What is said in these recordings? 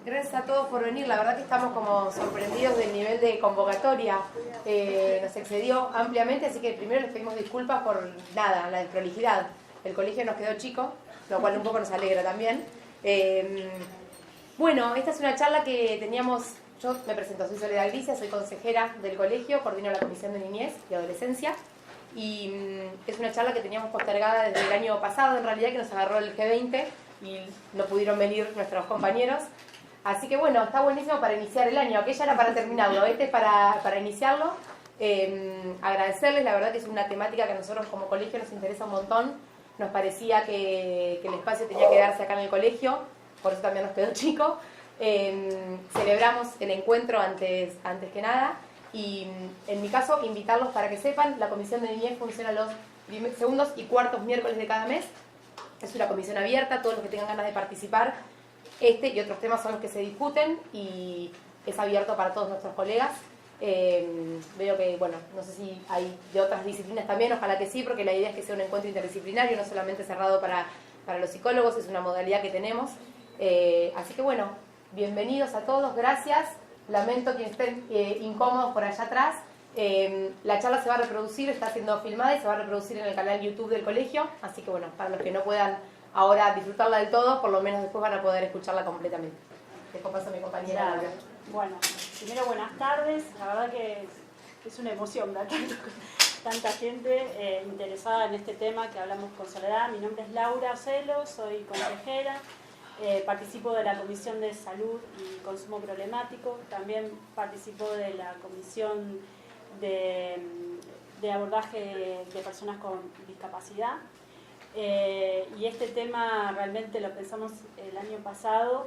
Gracias a todos por venir. La verdad que estamos como sorprendidos del nivel de convocatoria. Nos excedió ampliamente, así que primero les pedimos disculpas por nada, la desprolijidad. El colegio nos quedó chico, lo cual un poco nos alegra también. Bueno, esta es una charla que teníamos. Yo me presento, soy Soledad Gricia, soy consejera del colegio, coordino la Comisión de Niñez y Adolescencia. Y es una charla que teníamos postergada desde el año pasado, en realidad, que nos agarró el G20 y no pudieron venir nuestros compañeros. Así que bueno, está buenísimo para iniciar el año. Aquella era para terminarlo, este es para iniciarlo. Agradecerles, la verdad que es una temática que a nosotros como colegio nos interesa un montón. Nos parecía que el espacio tenía que darse acá en el colegio, por eso también nos quedó chico. Celebramos el encuentro antes que nada. Y en mi caso, invitarlos para que sepan, la Comisión de Niñez funciona los segundos y cuartos miércoles de cada mes. Es una comisión abierta, todos los que tengan ganas de participar. Este y otros temas son los que se discuten y es abierto para todos nuestros colegas. Veo que, bueno, no sé si hay de otras disciplinas también, ojalá que sí, porque la idea es que sea un encuentro interdisciplinario, no solamente cerrado para los psicólogos, es una modalidad que tenemos. Así que bueno, bienvenidos a todos, gracias. Lamento quienes estén incómodos por allá atrás. La charla se va a reproducir, está siendo filmada y se va a reproducir en el canal YouTube del colegio, así que bueno, para los que no puedan ahora disfrutarla del todo, por lo menos después van a poder escucharla completamente. Dejo paso a mi compañera Laura. Bueno, primero buenas tardes, la verdad que es una emoción ver tanta gente interesada en este tema que hablamos con Soledad. Mi nombre es Laura Celo, soy consejera, participo de la Comisión de Salud y Consumo Problemático, también participo de la Comisión de Abordaje de Personas con Discapacidad. Y este tema realmente lo pensamos el año pasado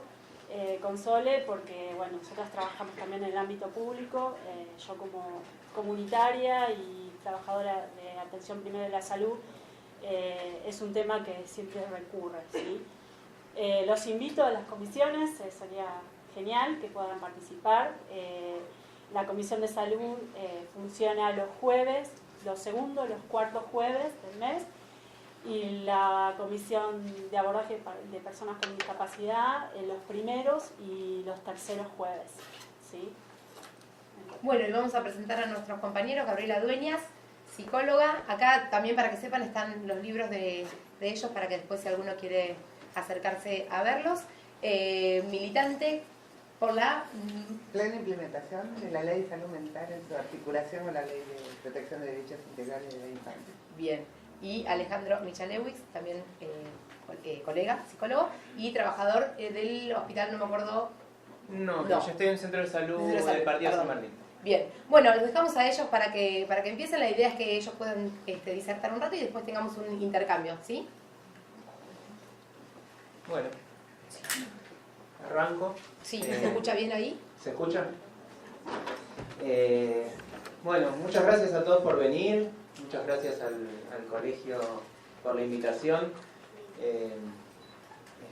con Sole porque bueno, nosotras trabajamos también en el ámbito público, yo como comunitaria y trabajadora de atención primaria de la salud, es un tema que siempre recurre, ¿sí? Los invito a las comisiones, sería genial que puedan participar. La Comisión de Salud funciona los jueves, los segundos, los cuartos jueves del mes, y la Comisión de Abordaje de Personas con Discapacidad los primeros y los terceros jueves, ¿sí? Bueno, y vamos a presentar a nuestros compañeros. Gabriela Dueñas, psicóloga. Acá también, para que sepan, están los libros de ellos para que después, si alguno quiere acercarse a verlos. Militante por la plena implementación de la Ley de Salud Mental en su articulación con la Ley de Protección de Derechos Integrales de la Infancia. Bien. Y Alejandro Michalewicz, también colega, psicólogo, y trabajador del hospital, no me acuerdo. No, yo estoy en el Centro de Salud del Partido San Martín. Bien, bueno, los dejamos a ellos para que empiecen. La idea es que ellos puedan disertar un rato y después tengamos un intercambio, ¿sí? Bueno, arranco. Sí, ¿se escucha bien ahí? ¿Se escucha? Bueno, muchas gracias a todos por venir, muchas gracias al colegio por la invitación.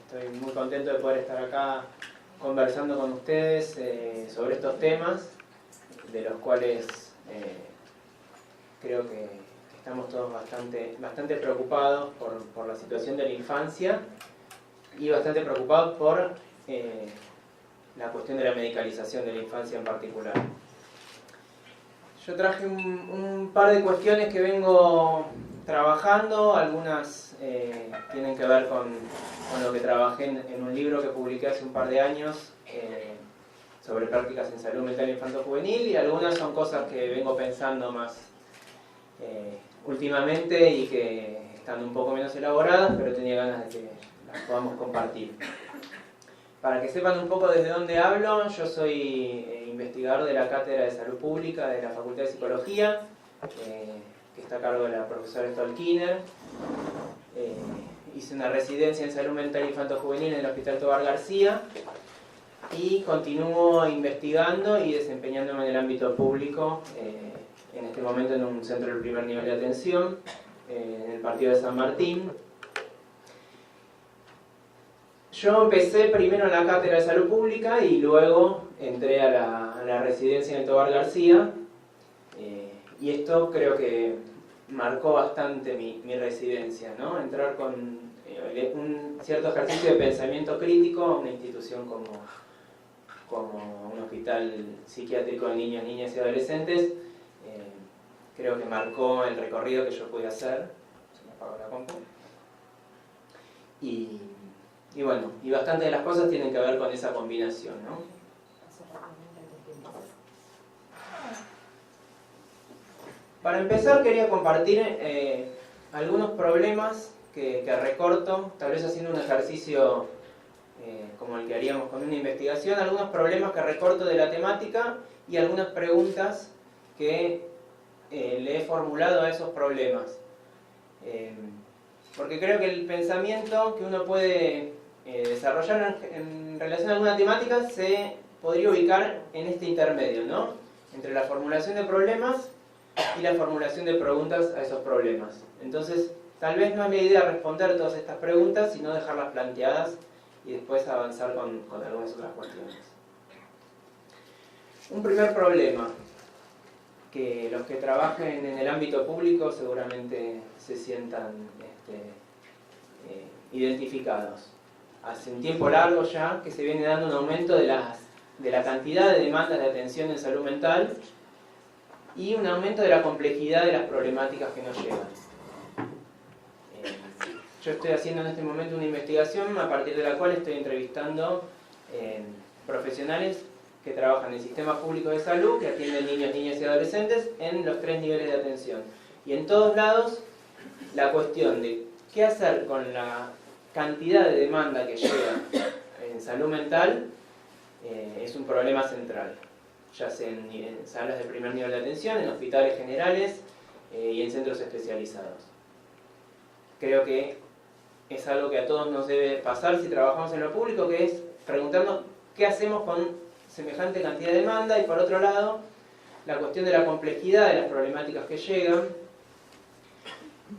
Estoy muy contento de poder estar acá conversando con ustedes sobre estos temas, de los cuales creo que estamos todos bastante preocupados por la situación de la infancia y bastante preocupados por la cuestión de la medicalización de la infancia en particular. Yo traje un par de cuestiones que vengo trabajando, algunas tienen que ver con lo que trabajé en un libro que publiqué hace un par de años sobre prácticas en salud mental infanto-juvenil, y algunas son cosas que vengo pensando más últimamente y que están un poco menos elaboradas, pero tenía ganas de que las podamos compartir. Para que sepan un poco desde dónde hablo, yo soy investigador de la Cátedra de Salud Pública de la Facultad de Psicología, que está a cargo de la profesora Stolkiner. Hice una residencia en Salud Mental Infanto-Juvenil en el Hospital Tobar García y continúo investigando y desempeñándome en el ámbito público, en este momento en un centro del primer nivel de atención, en el partido de San Martín. Yo empecé primero en la Cátedra de Salud Pública y luego entré a la residencia en el Tobar García, y esto creo que marcó bastante mi residencia, ¿no? Entrar con un cierto ejercicio de pensamiento crítico a una institución como un hospital psiquiátrico de niños, niñas y adolescentes, creo que marcó el recorrido que yo pude hacer. Se me apagó la compu. Y bueno, y bastante de las cosas tienen que ver con esa combinación, ¿no? Para empezar quería compartir algunos problemas que recorto, tal vez haciendo un ejercicio como el que haríamos con una investigación, algunos problemas que recorto de la temática y algunas preguntas que le he formulado a esos problemas. Porque creo que el pensamiento que uno puede desarrollar en relación a alguna temática se podría ubicar en este intermedio, ¿no? Entre la formulación de problemas y la formulación de preguntas a esos problemas. Entonces, tal vez no es la idea responder todas estas preguntas, sino dejarlas planteadas y después avanzar con algunas otras cuestiones. Un primer problema, que los que trabajen en el ámbito público seguramente se sientan identificados. Hace un tiempo largo ya que se viene dando un aumento de la cantidad de demandas de atención en salud mental y un aumento de la complejidad de las problemáticas que nos llegan. Yo estoy haciendo en este momento una investigación a partir de la cual estoy entrevistando profesionales que trabajan en el sistema público de salud, que atienden niños, niñas y adolescentes en los 3 niveles de atención. Y en todos lados, la cuestión de qué hacer con la cantidad de demanda que llega en salud mental es un problema central, ya sea en salas de primer nivel de atención, en hospitales generales y en centros especializados. Creo que es algo que a todos nos debe pasar si trabajamos en lo público, que es preguntarnos qué hacemos con semejante cantidad de demanda, y por otro lado, la cuestión de la complejidad de las problemáticas que llegan,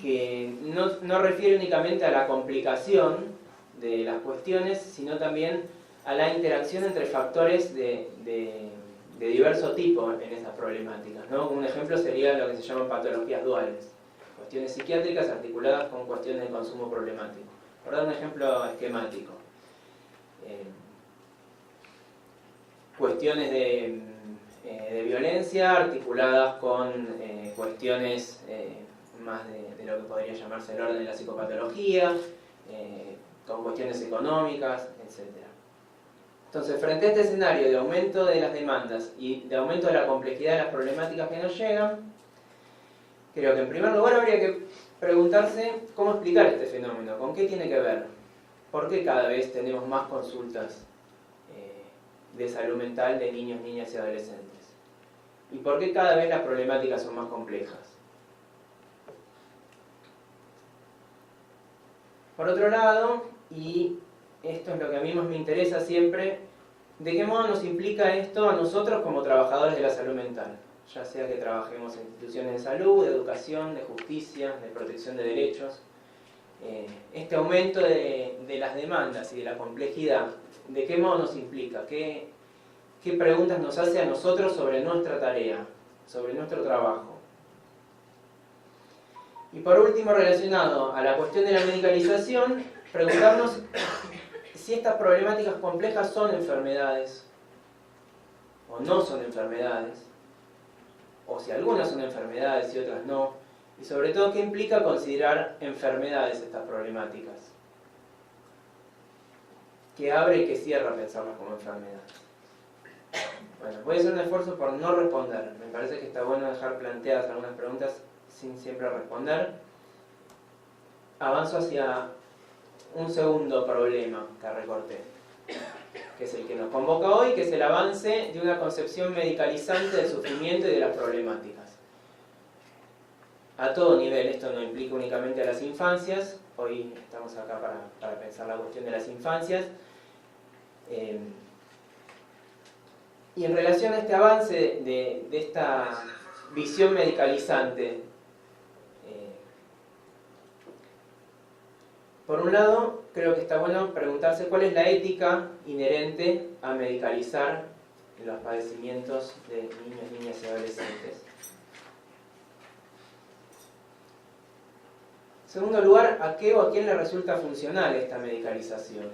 que no refiere únicamente a la complicación de las cuestiones, sino también a la interacción entre factores de diverso tipo en esas problemáticas, ¿no? Un ejemplo sería lo que se llaman patologías duales, cuestiones psiquiátricas articuladas con cuestiones de consumo problemático. Por dar un ejemplo esquemático, cuestiones de violencia articuladas con cuestiones más de lo que podría llamarse el orden de la psicopatología, con cuestiones económicas, etc. Entonces, frente a este escenario de aumento de las demandas y de aumento de la complejidad de las problemáticas que nos llegan, creo que en primer lugar habría que preguntarse cómo explicar este fenómeno, con qué tiene que ver, por qué cada vez tenemos más consultas de salud mental de niños, niñas y adolescentes, y por qué cada vez las problemáticas son más complejas. Por otro lado, y esto es lo que a mí más me interesa siempre, ¿de qué modo nos implica esto a nosotros como trabajadores de la salud mental? Ya sea que trabajemos en instituciones de salud, de educación, de justicia, de protección de derechos. Este aumento de las demandas y de la complejidad, ¿de qué modo nos implica? ¿Qué preguntas nos hace a nosotros sobre nuestra tarea, sobre nuestro trabajo? Y por último, relacionado a la cuestión de la medicalización, preguntarnos si estas problemáticas complejas son enfermedades o no son enfermedades, o si algunas son enfermedades y otras no, y sobre todo qué implica considerar enfermedades estas problemáticas, que abre y que cierra pensarlas como enfermedades. Bueno, voy a hacer un esfuerzo por no responder, me parece que está bueno dejar planteadas algunas preguntas sin siempre responder. Avanzo hacia un segundo problema que recorté, que es el que nos convoca hoy, que es el avance de una concepción medicalizante del sufrimiento y de las problemáticas. A todo nivel, esto no implica únicamente a las infancias, hoy estamos acá para pensar la cuestión de las infancias. Y en relación a este avance de esta visión medicalizante, por un lado, creo que está bueno preguntarse cuál es la ética inherente a medicalizar los padecimientos de niños, niñas y adolescentes. En segundo lugar, ¿a qué o a quién le resulta funcional esta medicalización?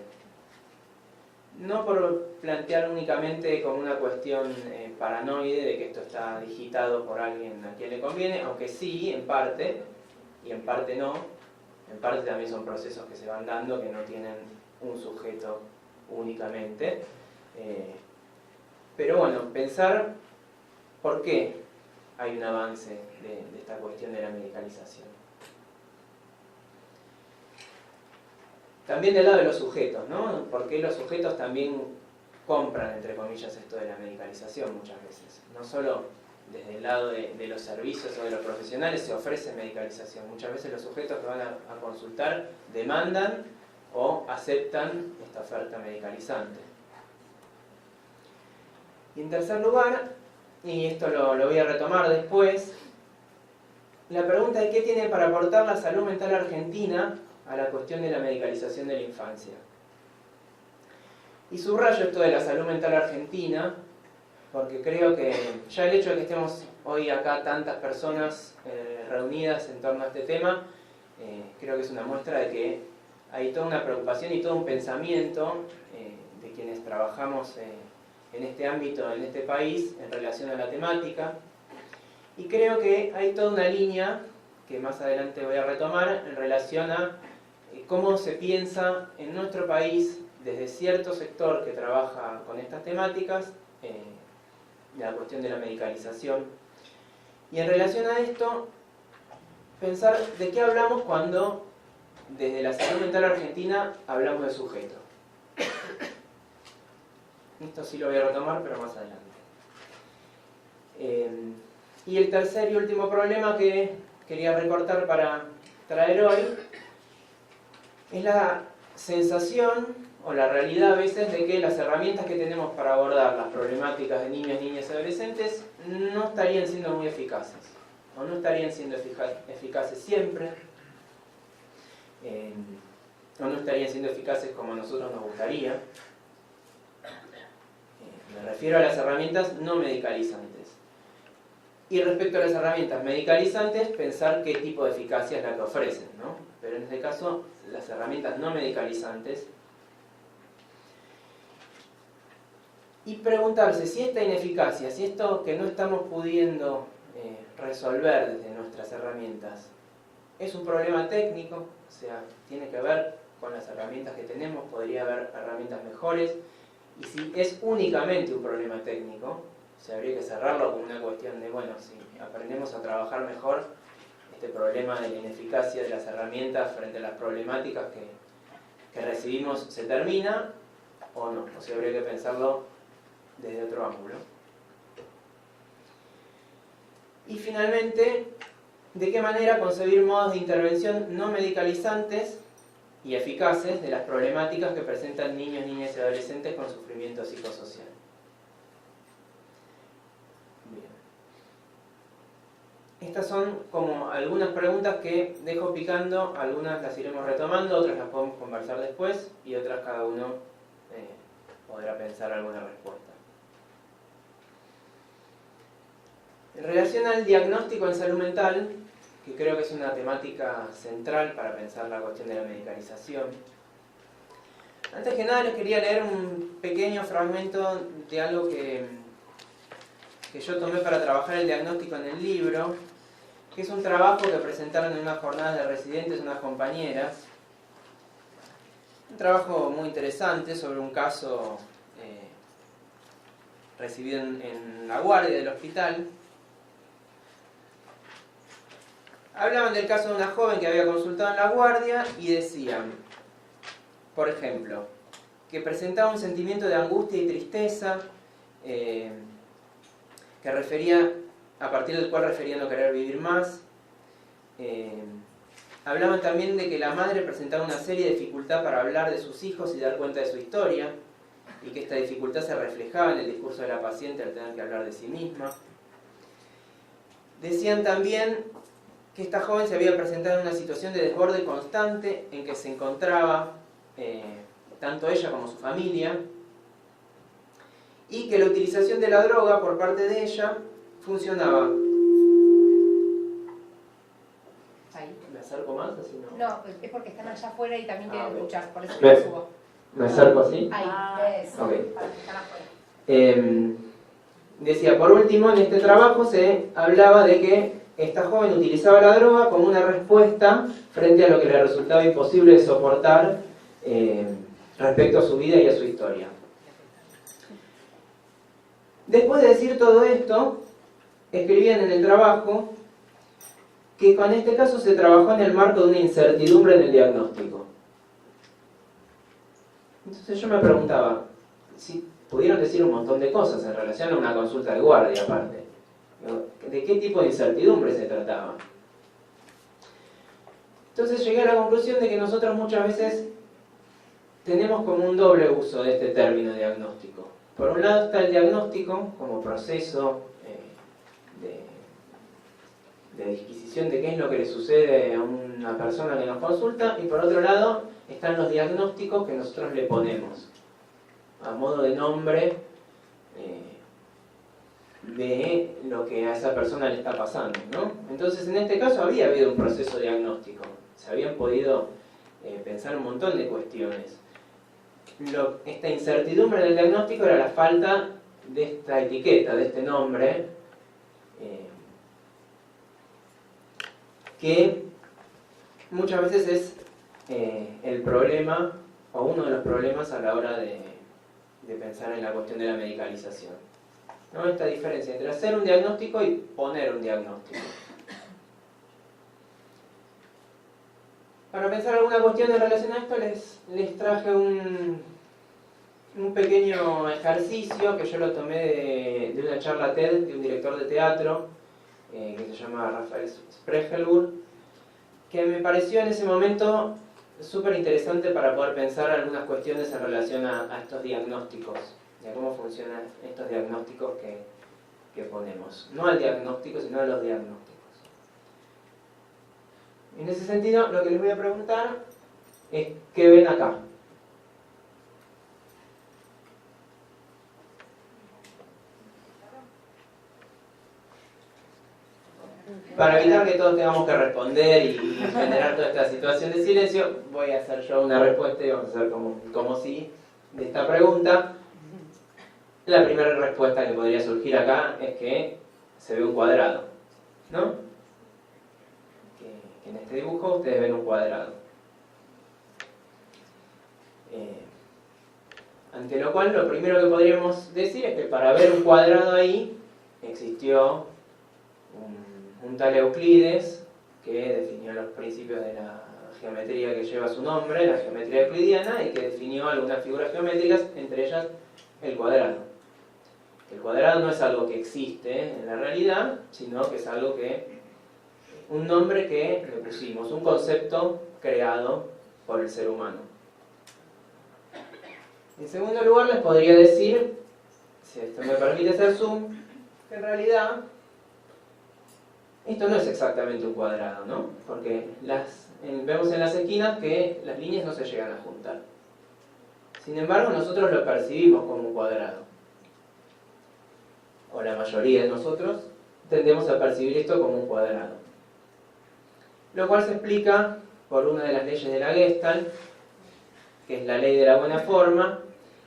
no por plantear únicamente como una cuestión paranoide de que esto está digitado por alguien a quien le conviene, aunque sí, en parte, y en parte no. En parte también son procesos que se van dando que no tienen un sujeto únicamente. Pero bueno, pensar por qué hay un avance de esta cuestión de la medicalización. También del lado de los sujetos, ¿no? Porque los sujetos también compran, entre comillas, esto de la medicalización muchas veces. No solo desde el lado de los servicios o de los profesionales se ofrece medicalización. Muchas veces los sujetos que van a consultar demandan o aceptan esta oferta medicalizante. Y en tercer lugar, y esto lo voy a retomar después, la pregunta es: ¿qué tiene para aportar la salud mental argentina a la cuestión de la medicalización de la infancia? Y subrayo esto de la salud mental argentina porque creo que ya el hecho de que estemos hoy acá tantas personas reunidas en torno a este tema, creo que es una muestra de que hay toda una preocupación y todo un pensamiento de quienes trabajamos en este ámbito, en este país, en relación a la temática. Y creo que hay toda una línea que más adelante voy a retomar en relación a cómo se piensa en nuestro país desde cierto sector que trabaja con estas temáticas, la cuestión de la medicalización. Y en relación a esto, pensar de qué hablamos cuando desde la salud mental argentina hablamos de sujeto. Esto sí lo voy a retomar, pero más adelante. Y el tercer y último problema que quería recortar para traer hoy es la sensación o la realidad a veces de que las herramientas que tenemos para abordar las problemáticas de niños, niñas y adolescentes no estarían siendo muy eficaces, o no estarían siendo eficaces siempre, o no estarían siendo eficaces como a nosotros nos gustaría. Me refiero a las herramientas no medicalizantes. Y respecto a las herramientas medicalizantes, pensar qué tipo de eficacia es la que ofrecen, ¿no? Pero en este caso, las herramientas no medicalizantes. Y preguntarse si esta ineficacia, si esto que no estamos pudiendo resolver desde nuestras herramientas, es un problema técnico, o sea, tiene que ver con las herramientas que tenemos, podría haber herramientas mejores, y si es únicamente un problema técnico, o sea, habría que cerrarlo como una cuestión de, bueno, si aprendemos a trabajar mejor, este problema de la ineficacia de las herramientas frente a las problemáticas que recibimos se termina, o no, o sea, habría que pensarlo desde otro ángulo. Y finalmente, ¿de qué manera concebir modos de intervención no medicalizantes y eficaces de las problemáticas que presentan niños, niñas y adolescentes con sufrimiento psicosocial? Bien. Estas son como algunas preguntas que dejo picando, algunas las iremos retomando, otras las podemos conversar después y otras cada uno podrá pensar alguna respuesta. En relación al diagnóstico en salud mental, que creo que es una temática central para pensar la cuestión de la medicalización, antes que nada les quería leer un pequeño fragmento de algo que yo tomé para trabajar el diagnóstico en el libro, que es un trabajo que presentaron en unas jornadas de residentes unas compañeras. Un trabajo muy interesante sobre un caso recibido en la guardia del hospital. Hablaban del caso de una joven que había consultado en la guardia y decían, por ejemplo, que presentaba un sentimiento de angustia y tristeza que refería, a partir del cual refería no querer vivir más. Hablaban también de que la madre presentaba una seria dificultad para hablar de sus hijos y dar cuenta de su historia, y que esta dificultad se reflejaba en el discurso de la paciente al tener que hablar de sí misma. Decían también que esta joven se había presentado en una situación de desborde constante en que se encontraba tanto ella como su familia, y que la utilización de la droga por parte de ella funcionaba. ¿Me acerco más? Así no. No, es porque están allá afuera y también quieren ok. escuchar, por eso Bien. lo subo. ¿Me acerco así? Ahí, Ah, eso, ok. para que estén afuera. Decía, por último, en este trabajo se hablaba de que esta joven utilizaba la droga como una respuesta frente a lo que le resultaba imposible de soportar respecto a su vida y a su historia. Después de decir todo esto, escribían en el trabajo que con este caso se trabajó en el marco de una incertidumbre en el diagnóstico. Entonces yo me preguntaba, si pudieron decir un montón de cosas en relación a una consulta de guardia aparte, ¿de qué tipo de incertidumbre se trataba? Entonces llegué a la conclusión de que nosotros muchas veces tenemos como un doble uso de este término diagnóstico. Por un lado está el diagnóstico como proceso de disquisición de qué es lo que le sucede a una persona que nos consulta, y por otro lado están los diagnósticos que nosotros le ponemos a modo de nombre de lo que a esa persona le está pasando, ¿no? Entonces en este caso había habido un proceso diagnóstico, se habían podido pensar un montón de cuestiones. Esta incertidumbre del diagnóstico era la falta de esta etiqueta, de este nombre, que muchas veces es el problema, o uno de los problemas a la hora de pensar en la cuestión de la medicalización, ¿no? Esta diferencia entre hacer un diagnóstico y poner un diagnóstico. Para pensar alguna cuestión en relación a esto les traje un pequeño ejercicio que yo lo tomé de una charla TED de un director de teatro que se llama Rafael Spregelburg, que me pareció en ese momento súper interesante para poder pensar algunas cuestiones en relación a estos diagnósticos, y a cómo funcionan estos diagnósticos que ponemos. No al diagnóstico, sino a los diagnósticos. En ese sentido, lo que les voy a preguntar es ¿qué ven acá? Para evitar que todos tengamos que responder y generar toda esta situación de silencio, voy a hacer yo una respuesta y vamos a hacer como si de esta pregunta. La primera respuesta que podría surgir acá es que se ve un cuadrado, ¿no? Que en este dibujo ustedes ven un cuadrado. Ante lo cual, lo primero que podríamos decir es que para ver un cuadrado ahí existió un tal Euclides que definió los principios de la geometría que lleva su nombre, la geometría euclidiana, y que definió algunas figuras geométricas, entre ellas el cuadrado. El cuadrado no es algo que existe en la realidad, sino que es algo un nombre que le pusimos, un concepto creado por el ser humano. En segundo lugar, les podría decir, si esto me permite hacer zoom, que en realidad esto no es exactamente un cuadrado, ¿no? Porque vemos en las esquinas que las líneas no se llegan a juntar. Sin embargo, nosotros lo percibimos como un cuadrado. O la mayoría de nosotros tendemos a percibir esto como un cuadrado. Lo cual se explica por una de las leyes de la Gestalt, que es la ley de la buena forma,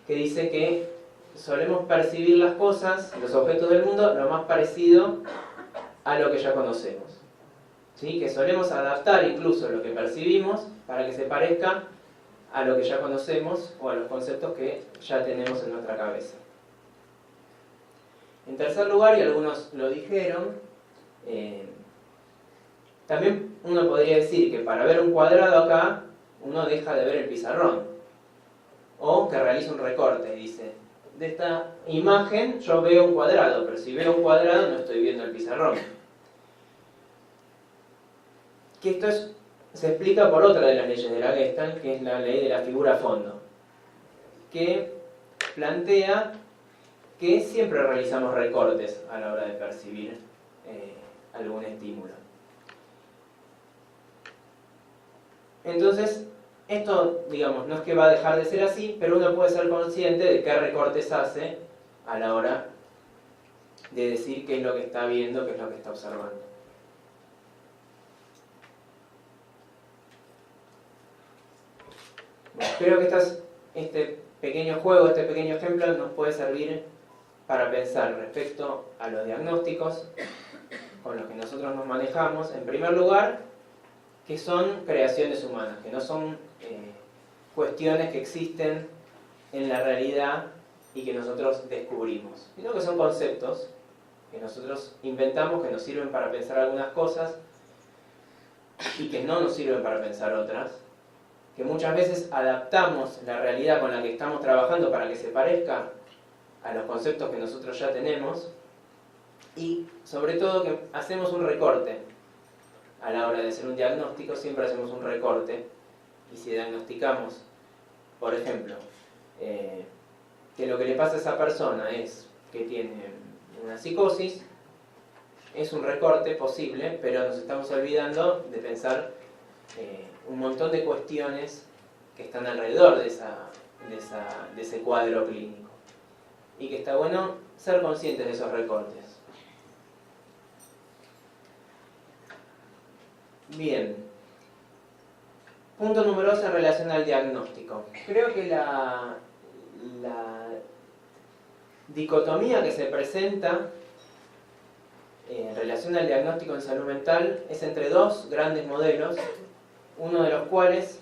que dice que solemos percibir las cosas, los objetos del mundo, lo más parecido a lo que ya conocemos, ¿sí? Que solemos adaptar incluso lo que percibimos para que se parezca a lo que ya conocemos o a los conceptos que ya tenemos en nuestra cabeza. En tercer lugar, y algunos lo dijeron, también uno podría decir que para ver un cuadrado acá, uno deja de ver el pizarrón, o que realiza un recorte, dice, de esta imagen yo veo un cuadrado, pero si veo un cuadrado no estoy viendo el pizarrón. Que esto se explica por otra de las leyes de la Gestalt, que es la ley de la figura fondo, que plantea que siempre realizamos recortes a la hora de percibir algún estímulo. Entonces, esto, digamos, no es que va a dejar de ser así, pero uno puede ser consciente de qué recortes hace a la hora de decir qué es lo que está viendo, qué es lo que está observando. Bueno, creo que estas este pequeño juego, este pequeño ejemplo nos puede servir para pensar respecto a los diagnósticos con los que nosotros nos manejamos. En primer lugar, que son creaciones humanas, que no son cuestiones que existen en la realidad y que nosotros descubrimos, sino que son conceptos que nosotros inventamos, que nos sirven para pensar algunas cosas y que no nos sirven para pensar otras, que muchas veces adaptamos la realidad con la que estamos trabajando para que se parezca a los conceptos que nosotros ya tenemos, y sobre todo que hacemos un recorte a la hora de hacer un diagnóstico. Siempre hacemos un recorte, y si diagnosticamos, por ejemplo, que lo que le pasa a esa persona es que tiene una psicosis, es un recorte posible, pero nos estamos olvidando de pensar un montón de cuestiones que están alrededor de ese cuadro clínico, y que está bueno ser conscientes de esos recortes. Bien, punto número 2 en relación al diagnóstico. Creo que la dicotomía que se presenta en relación al diagnóstico en salud mental es entre dos grandes modelos, uno de los cuales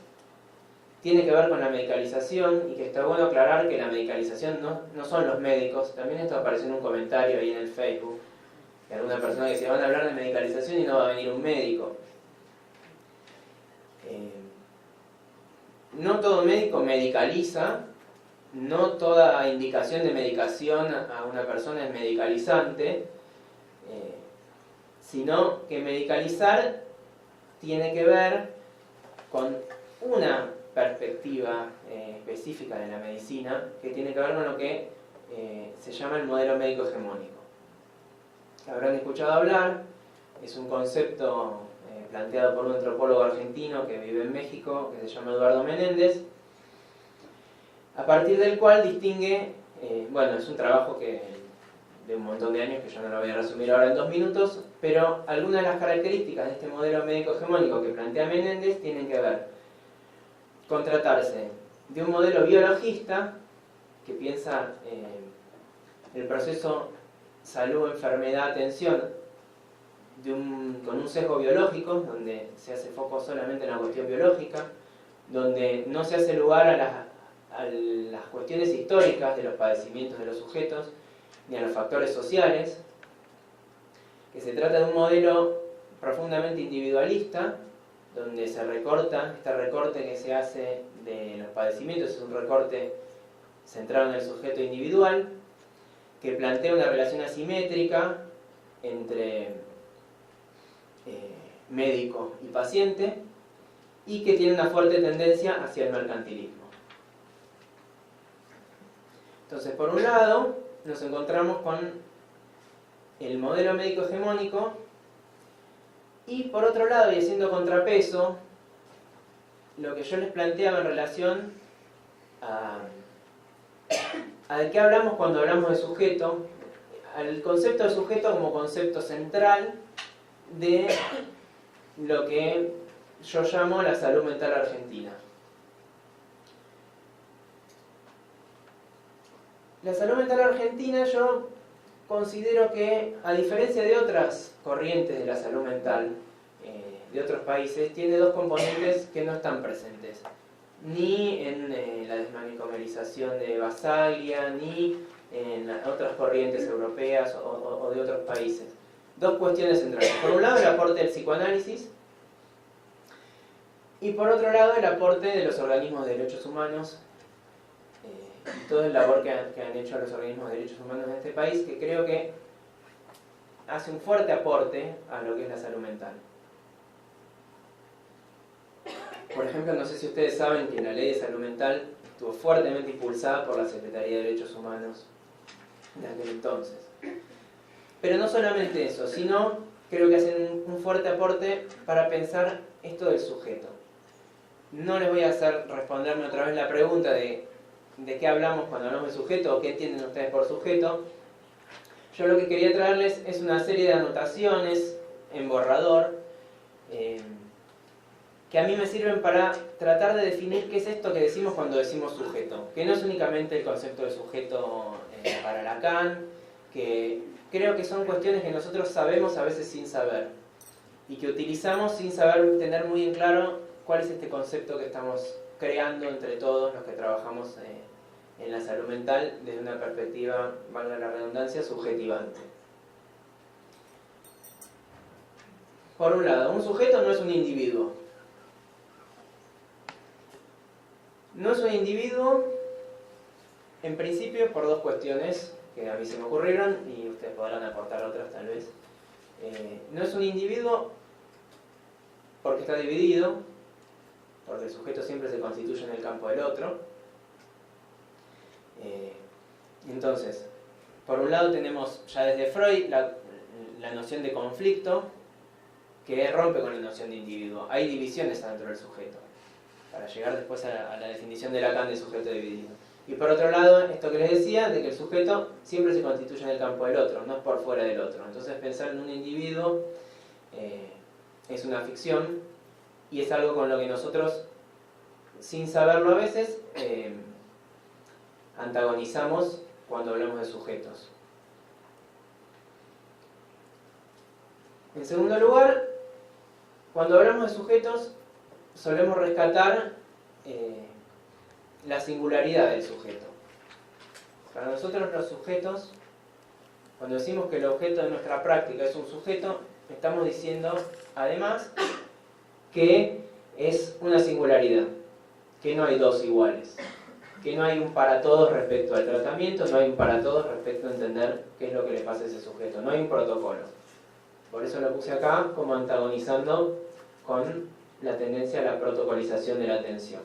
tiene que ver con la medicalización, y que está bueno aclarar que la medicalización no son los médicos. También esto apareció en un comentario ahí en el Facebook, de alguna persona que decía: van a hablar de medicalización y no va a venir un médico. No todo médico medicaliza, no toda indicación de medicación a una persona es medicalizante, sino que medicalizar tiene que ver con una perspectiva específica de la medicina, que tiene que ver con lo que se llama el modelo médico hegemónico. Habrán escuchado hablar, es un concepto planteado por un antropólogo argentino que vive en México, que se llama Eduardo Menéndez, a partir del cual distingue, bueno, es un trabajo de un montón de años que yo no lo voy a resumir ahora en 2 minutos, pero algunas de las características de este modelo médico hegemónico que plantea Menéndez tienen que ver con tratarse de un modelo biologista que piensa el proceso salud, enfermedad, atención con un sesgo biológico, donde se hace foco solamente en la cuestión biológica, donde no se hace lugar a las cuestiones históricas de los padecimientos de los sujetos, ni a los factores sociales, que se trata de un modelo profundamente individualista, donde se recorta, este recorte que se hace de los padecimientos es un recorte centrado en el sujeto individual, que plantea una relación asimétrica entre médico y paciente, y que tiene una fuerte tendencia hacia el mercantilismo. Entonces, por un lado, nos encontramos con el modelo médico hegemónico, y por otro lado, y haciendo contrapeso, lo que yo les planteaba en relación a de qué hablamos cuando hablamos de sujeto, al concepto de sujeto como concepto central de lo que yo llamo la salud mental argentina. La salud mental argentina, yo considero que, a diferencia de otras corrientes de la salud mental de otros países, tiene dos componentes que no están presentes ni en la desmanicomalización de Basaglia, ni en otras corrientes europeas o de otros países. Dos cuestiones centrales. Por un lado, el aporte del psicoanálisis, y por otro lado, el aporte de los organismos de derechos humanos, toda la labor que han hecho los organismos de derechos humanos en este país, que creo que hace un fuerte aporte a lo que es la salud mental. Por ejemplo, no sé si ustedes saben que la ley de salud mental estuvo fuertemente impulsada por la Secretaría de Derechos Humanos de aquel entonces. Pero no solamente eso, sino creo que hacen un fuerte aporte para pensar esto del sujeto. No les voy a hacer responderme otra vez la pregunta de qué hablamos cuando hablamos de sujeto o qué entienden ustedes por sujeto. Yo lo que quería traerles es una serie de anotaciones en borrador que a mí me sirven para tratar de definir qué es esto que decimos cuando decimos sujeto, que no es únicamente el concepto de sujeto para Lacan, que creo que son cuestiones que nosotros sabemos a veces sin saber, y que utilizamos sin saber tener muy en claro cuál es este concepto que estamos creando entre todos los que trabajamos en la salud mental desde una perspectiva, valga la redundancia, subjetivante. Por un lado, un sujeto no es un individuo. No es un individuo, en principio, por dos cuestiones que a mí se me ocurrieron, y ustedes podrán aportar otras tal vez. No es un individuo porque está dividido, porque el sujeto siempre se constituye en el campo del otro. Entonces, por un lado tenemos ya desde Freud la noción de conflicto, que rompe con la noción de individuo. Hay divisiones dentro del sujeto, para llegar después a la definición de Lacan de sujeto dividido. Y por otro lado, esto que les decía, de que el sujeto siempre se constituye en el campo del otro, no es por fuera del otro. Entonces pensar en un individuo es una ficción, y es algo con lo que nosotros, sin saberlo a veces, antagonizamos cuando hablamos de sujetos. En segundo lugar, cuando hablamos de sujetos, solemos rescatar la singularidad del sujeto. Para nosotros los sujetos, cuando decimos que el objeto de nuestra práctica es un sujeto, estamos diciendo además que es una singularidad, que no hay dos iguales, que no hay un para todos respecto al tratamiento, no hay un para todos respecto a entender qué es lo que le pasa a ese sujeto, no hay un protocolo. Por eso lo puse acá como antagonizando con la tendencia a la protocolización de la atención.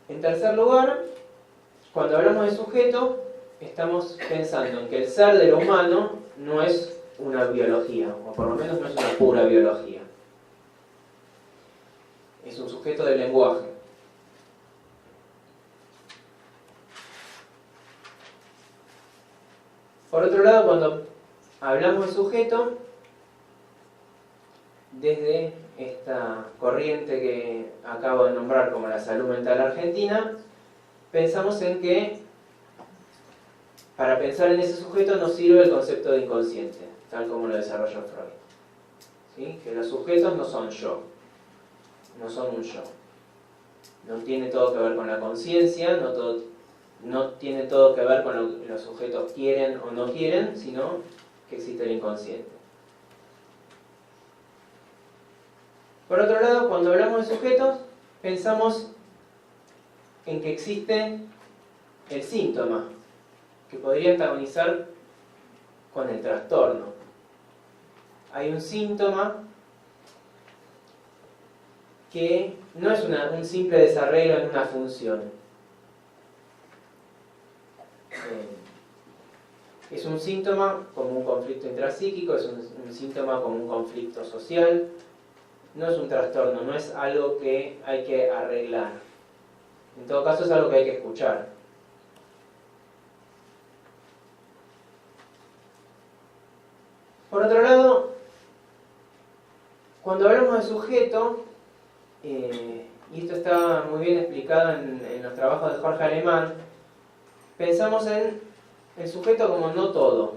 En tercer lugar, cuando hablamos de sujeto, estamos pensando en que el ser de lo humano no es una biología, o por lo menos no es una pura biología. Es un sujeto del lenguaje. Por otro lado, cuando hablamos de sujeto, desde esta corriente que acabo de nombrar como la salud mental argentina, pensamos en que para pensar en ese sujeto nos sirve el concepto de inconsciente, tal como lo desarrolló Freud. ¿Sí? Que los sujetos no son yo, no son un yo. No tiene todo que ver con la conciencia, no tiene todo que ver con lo que los sujetos quieren o no quieren, sino que existe el inconsciente. Por otro lado, cuando hablamos de sujetos, pensamos en que existe el síntoma, que podría antagonizar con el trastorno. Hay un síntoma que no es un simple desarreglo en una función. Es un síntoma como un conflicto intrapsíquico, es un síntoma como un conflicto social. No es un trastorno, no es algo que hay que arreglar. En todo caso es algo que hay que escuchar. Por otro lado, cuando hablamos de sujeto, y esto está muy bien explicado en los trabajos de Jorge Alemán, pensamos en el sujeto como no todo.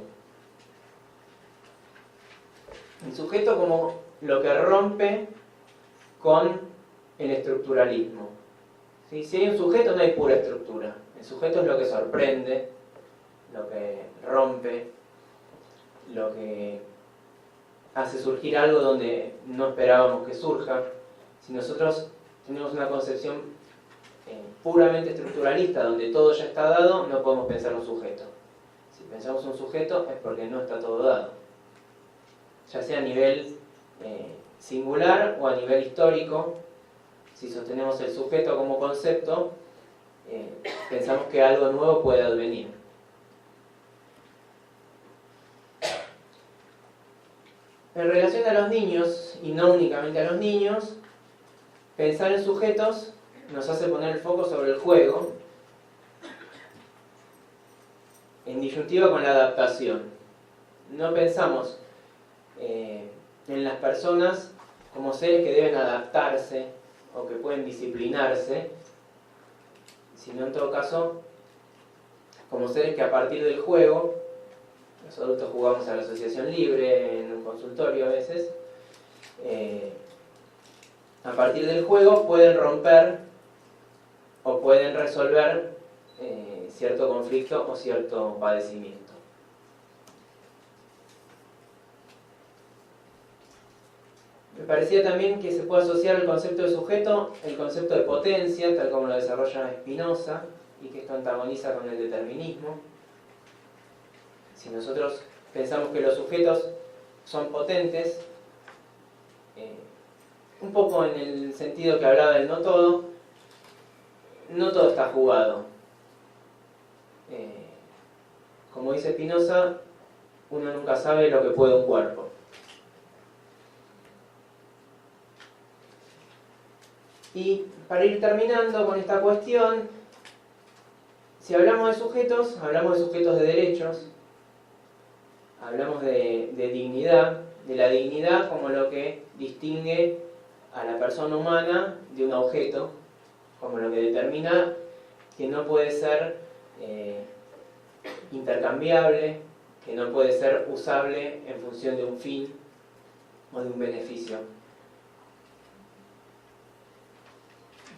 El sujeto como lo que rompe con el estructuralismo. ¿Sí? Si hay un sujeto no hay pura estructura. El sujeto es lo que sorprende, lo que rompe, lo que hace surgir algo donde no esperábamos que surja. Si nosotros tenemos una concepción puramente estructuralista, donde todo ya está dado, no podemos pensar un sujeto. Si pensamos un sujeto es porque no está todo dado. Ya sea a nivel singular o a nivel histórico, si sostenemos el sujeto como concepto, pensamos que algo nuevo puede advenir. En relación a los niños, y no únicamente a los niños, pensar en sujetos nos hace poner el foco sobre el juego, en disyuntiva con la adaptación. No pensamos en las personas como seres que deben adaptarse o que pueden disciplinarse, sino en todo caso como seres que a partir del juego, los adultos jugamos a la asociación libre en un consultorio a veces, a partir del juego pueden romper o pueden resolver cierto conflicto o cierto padecimiento. Me parecía también que se puede asociar el concepto de sujeto, el concepto de potencia, tal como lo desarrolla Spinoza, y que esto antagoniza con el determinismo. Si nosotros pensamos que los sujetos son potentes, un poco en el sentido que hablaba del no todo está jugado. Como dice Spinoza, uno nunca sabe lo que puede un cuerpo. Y para ir terminando con esta cuestión, si hablamos de sujetos de derechos, hablamos de dignidad, de la dignidad como lo que distingue a la persona humana de un objeto, como lo que determina que no puede ser intercambiable, que no puede ser usable en función de un fin o de un beneficio.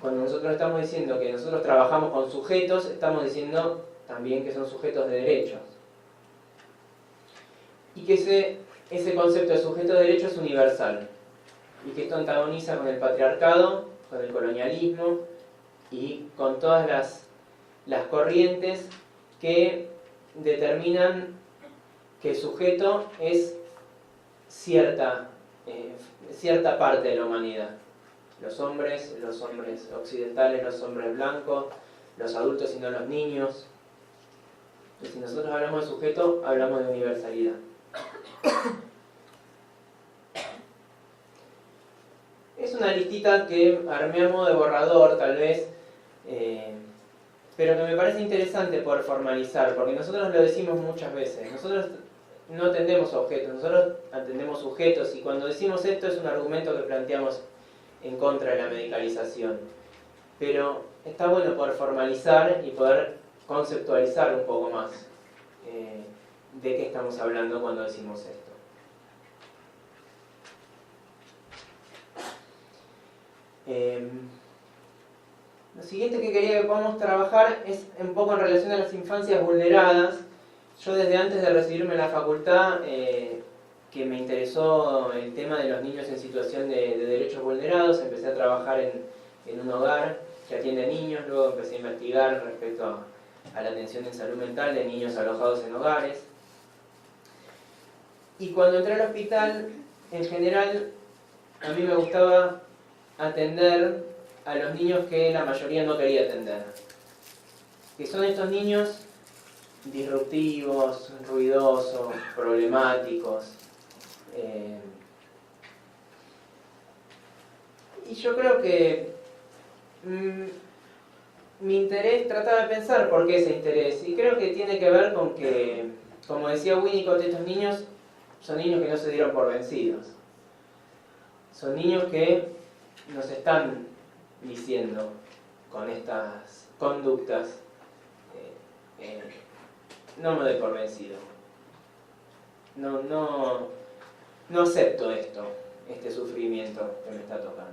Cuando nosotros estamos diciendo que nosotros trabajamos con sujetos, estamos diciendo también que son sujetos de derechos. Y que ese concepto de sujeto de derecho es universal. Y que esto antagoniza con el patriarcado, con el colonialismo y con todas las corrientes que determinan que el sujeto es cierta parte de la humanidad. Los hombres occidentales, los hombres blancos, los adultos y no los niños. Y si nosotros hablamos de sujeto, hablamos de universalidad. Es una listita que armé a modo de borrador, tal vez, pero que me parece interesante por formalizar, porque nosotros lo decimos muchas veces. Nosotros no atendemos objetos, nosotros atendemos sujetos, y cuando decimos esto es un argumento que planteamos en contra de la medicalización. Pero está bueno poder formalizar y poder conceptualizar un poco más de qué estamos hablando cuando decimos esto. Lo siguiente que quería que podamos trabajar es un poco en relación a las infancias vulneradas. Yo desde antes de recibirme en la facultad, que me interesó el tema de los niños en situación de derechos vulnerados, empecé a trabajar en un hogar que atiende niños, luego empecé a investigar respecto a la atención en salud mental de niños alojados en hogares. Y cuando entré al hospital, en general, a mí me gustaba atender a los niños que la mayoría no quería atender, que son estos niños disruptivos, ruidosos, problemáticos. Y yo creo que mi interés, trataba de pensar por qué ese interés, y creo que tiene que ver con que, como decía Winnicott, estos niños son niños que no se dieron por vencidos. Son niños que nos están diciendo con estas conductas, no me doy por vencido. No acepto este sufrimiento que me está tocando.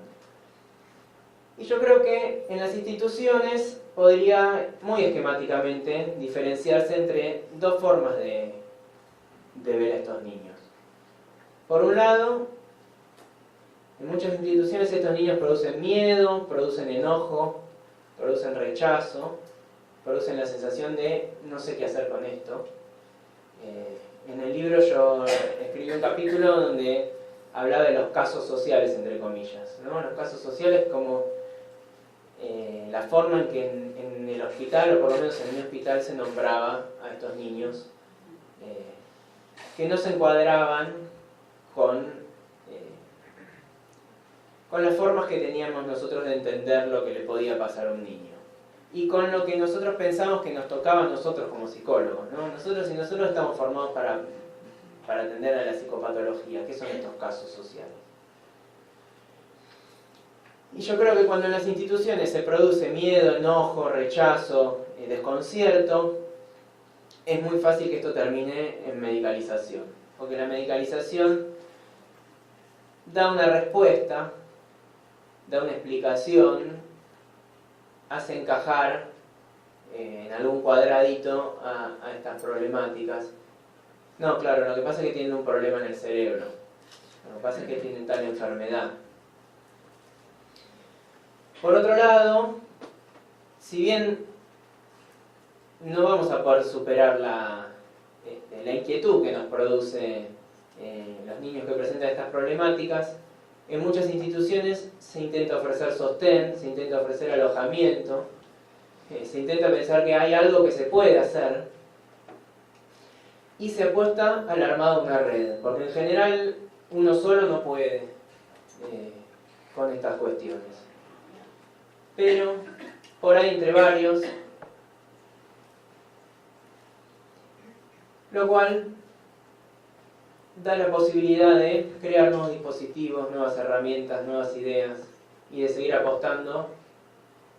Y yo creo que en las instituciones podría, muy esquemáticamente, diferenciarse entre dos formas de ver a estos niños. Por un lado, en muchas instituciones estos niños producen miedo, producen enojo, producen rechazo, producen la sensación de no sé qué hacer con esto. En el libro yo escribí un capítulo donde hablaba de los casos sociales, entre comillas, ¿no? Los casos sociales como la forma en que en el hospital, o por lo menos en mi hospital, se nombraba a estos niños que no se encuadraban con las formas que teníamos nosotros de entender lo que le podía pasar a un niño. Y con lo que nosotros pensamos que nos tocaba a nosotros como psicólogos, ¿no? Nosotros estamos formados para atender a la psicopatología, que son estos casos sociales. Y yo creo que cuando en las instituciones se produce miedo, enojo, rechazo, desconcierto, es muy fácil que esto termine en medicalización. Porque la medicalización da una respuesta, da una explicación, hace encajar en algún cuadradito a estas problemáticas. No, claro, lo que pasa es que tienen un problema en el cerebro. Lo que pasa es que tienen tal enfermedad. Por otro lado, si bien no vamos a poder superar la inquietud que nos produce los niños que presentan estas problemáticas, en muchas instituciones se intenta ofrecer sostén, se intenta ofrecer alojamiento, se intenta pensar que hay algo que se puede hacer y se apuesta al armado de una red, porque en general uno solo no puede con estas cuestiones. Pero por ahí entre varios, lo cual da la posibilidad de crear nuevos dispositivos, nuevas herramientas, nuevas ideas y de seguir apostando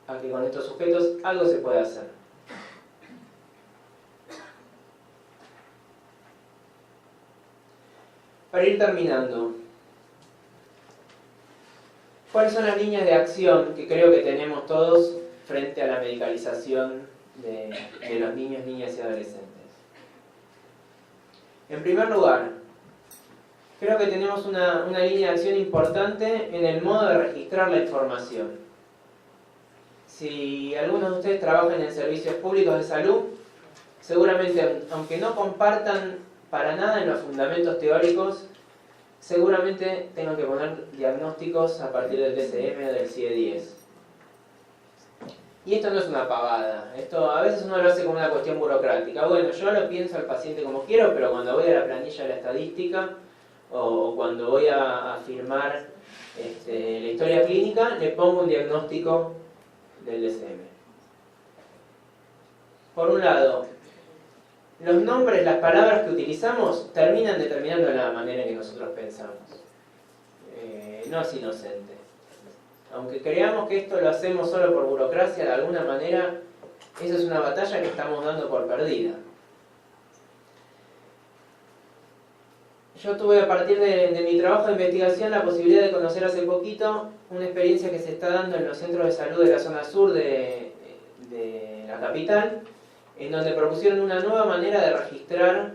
a que con estos sujetos algo se puede hacer. Para ir terminando, ¿cuáles son las líneas de acción que creo que tenemos todos frente a la medicalización de los niños, niñas y adolescentes? En primer lugar, creo que tenemos una línea de acción importante en el modo de registrar la información. Si algunos de ustedes trabajan en servicios públicos de salud, seguramente, aunque no compartan para nada en los fundamentos teóricos, seguramente tengan que poner diagnósticos a partir del DSM o del CIE-10. Y esto no es una pavada, esto a veces uno lo hace como una cuestión burocrática. Bueno, yo lo pienso al paciente como quiero, pero cuando voy a la planilla de la estadística o cuando voy a firmar la historia clínica, le pongo un diagnóstico del DSM. Por un lado, los nombres, las palabras que utilizamos terminan determinando la manera en que nosotros pensamos. No es inocente. Aunque creamos que esto lo hacemos solo por burocracia, de alguna manera, eso es una batalla que estamos dando por perdida. Yo tuve a partir de mi trabajo de investigación la posibilidad de conocer hace poquito una experiencia que se está dando en los centros de salud de la zona sur de la capital, en donde propusieron una nueva manera de registrar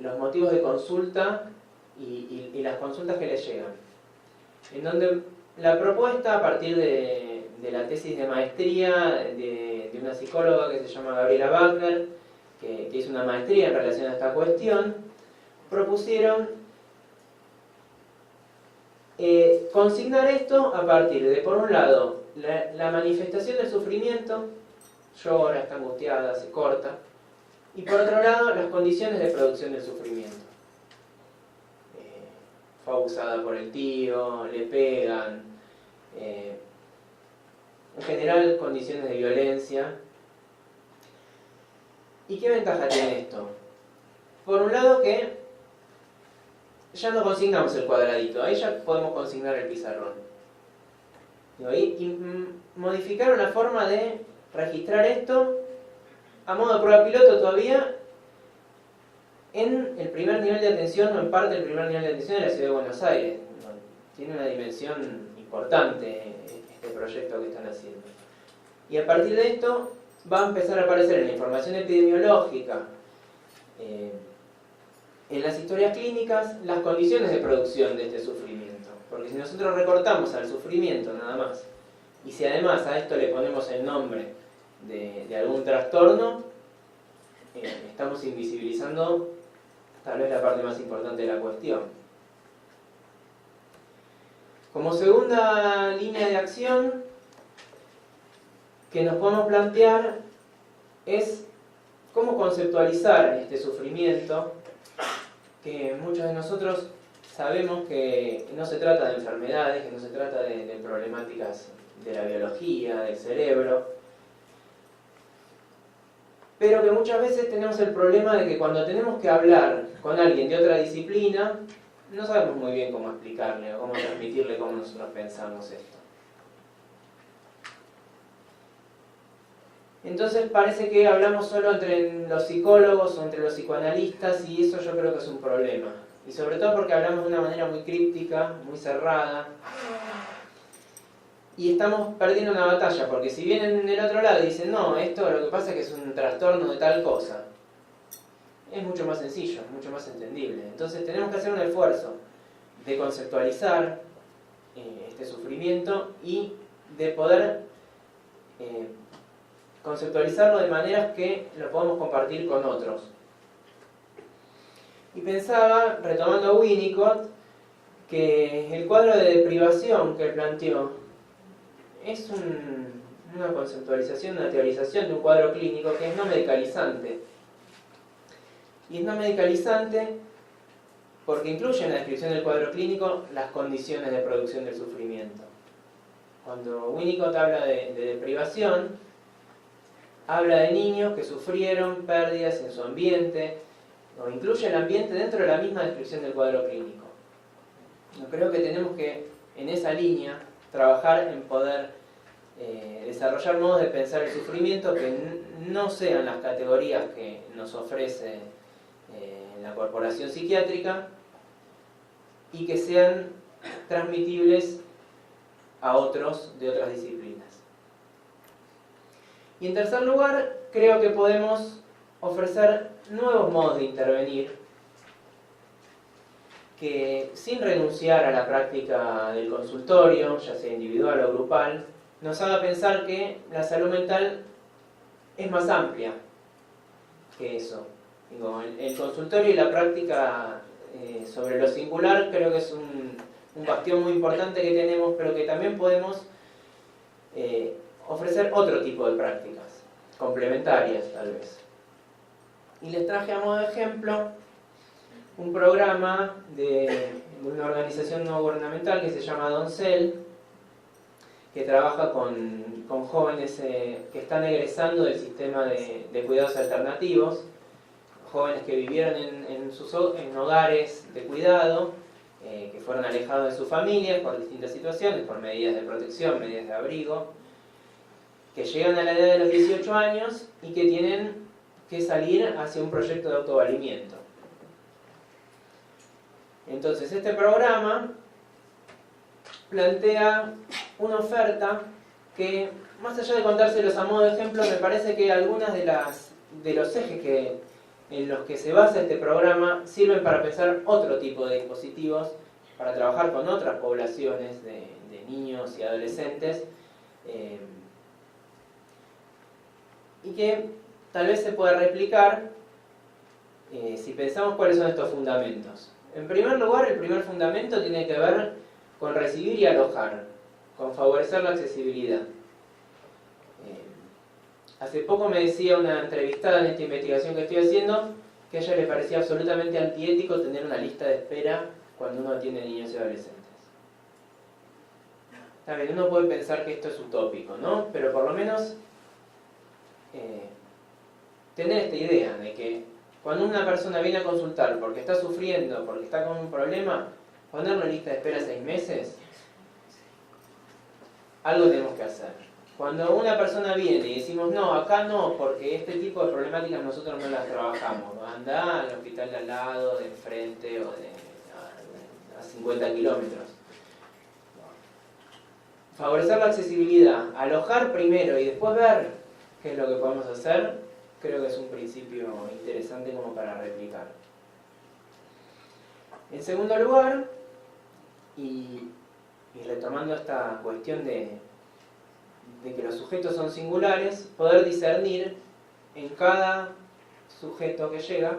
los motivos de consulta y las consultas que les llegan. En donde la propuesta, a partir de la tesis de maestría de una psicóloga que se llama Gabriela Wagner, que hizo una maestría en relación a esta cuestión, propusieron consignar esto a partir de, por un lado, la manifestación del sufrimiento, llora, está angustiada, se corta, y por otro lado, las condiciones de producción del sufrimiento. Fue abusada por el tío, le pegan, en general condiciones de violencia. ¿Y qué ventaja tiene esto? Por un lado que ya no consignamos el cuadradito, ahí ya podemos consignar el pizarrón. Y modificaron la forma de registrar esto a modo de prueba piloto todavía en el primer nivel de atención o en parte del primer nivel de atención de la Ciudad de Buenos Aires. Tiene una dimensión importante este proyecto que están haciendo. Y a partir de esto va a empezar a aparecer en la información epidemiológica, en las historias clínicas, las condiciones de producción de este sufrimiento. Porque si nosotros recortamos al sufrimiento nada más, y si además a esto le ponemos el nombre de algún trastorno, estamos invisibilizando tal vez la parte más importante de la cuestión. Como segunda línea de acción que nos podemos plantear es cómo conceptualizar este sufrimiento, que muchos de nosotros sabemos que no se trata de enfermedades, que no se trata de problemáticas de la biología, del cerebro, pero que muchas veces tenemos el problema de que cuando tenemos que hablar con alguien de otra disciplina, no sabemos muy bien cómo explicarle o cómo transmitirle cómo nosotros pensamos esto. Entonces parece que hablamos solo entre los psicólogos o entre los psicoanalistas, y eso yo creo que es un problema. Y sobre todo porque hablamos de una manera muy críptica, muy cerrada. Y estamos perdiendo una batalla, porque si vienen del otro lado y dicen, no, esto lo que pasa es que es un trastorno de tal cosa, es mucho más sencillo, mucho más entendible. Entonces tenemos que hacer un esfuerzo de conceptualizar este sufrimiento y de poder conceptualizarlo de maneras que lo podamos compartir con otros. Y pensaba, retomando a Winnicott, que el cuadro de deprivación que él planteó es una conceptualización, una teorización de un cuadro clínico que es no medicalizante. Y es no medicalizante porque incluye en la descripción del cuadro clínico las condiciones de producción del sufrimiento. Cuando Winnicott habla de deprivación, habla de niños que sufrieron pérdidas en su ambiente, o incluye el ambiente dentro de la misma descripción del cuadro clínico. Yo creo que tenemos que, en esa línea, trabajar en poder desarrollar modos de pensar el sufrimiento que no sean las categorías que nos ofrece la corporación psiquiátrica y que sean transmitibles a otros de otras disciplinas. Y en tercer lugar, creo que podemos ofrecer nuevos modos de intervenir que, sin renunciar a la práctica del consultorio, ya sea individual o grupal, nos haga pensar que la salud mental es más amplia que eso. Digo, el consultorio y la práctica sobre lo singular creo que es un bastión muy importante que tenemos, pero que también podemos ofrecer otro tipo de prácticas, complementarias tal vez. Y les traje a modo de ejemplo un programa de una organización no gubernamental que se llama Doncel, que trabaja con jóvenes que están egresando del sistema de cuidados alternativos, jóvenes que vivieron en hogares de cuidado, que fueron alejados de sus familias por distintas situaciones, por medidas de protección, medidas de abrigo, que llegan a la edad de los 18 años y que tienen que salir hacia un proyecto de autovalimiento. Entonces, este programa plantea una oferta que, más allá de contárselos a modo de ejemplo, me parece que algunas de los ejes en los que se basa este programa sirven para pensar otro tipo de dispositivos, para trabajar con otras poblaciones de niños y adolescentes, y que tal vez se pueda replicar si pensamos cuáles son estos fundamentos. En primer lugar, el primer fundamento tiene que ver con recibir y alojar, con favorecer la accesibilidad. Hace poco me decía una entrevistada en esta investigación que estoy haciendo que a ella le parecía absolutamente antiético tener una lista de espera cuando uno tiene niños y adolescentes. Está bien, uno puede pensar que esto es utópico, ¿no? Pero por lo menos tener esta idea de que cuando una persona viene a consultar porque está sufriendo, porque está con un problema, ponerlo en lista de espera 6 meses, algo tenemos que hacer. Cuando una persona viene y decimos, no, acá no, porque este tipo de problemáticas nosotros no las trabajamos, anda al hospital de al lado, de enfrente o a 50 kilómetros. Favorecer la accesibilidad, alojar primero y después ver qué es lo que podemos hacer, creo que es un principio interesante como para replicar. En segundo lugar, y retomando esta cuestión de que los sujetos son singulares, poder discernir en cada sujeto que llega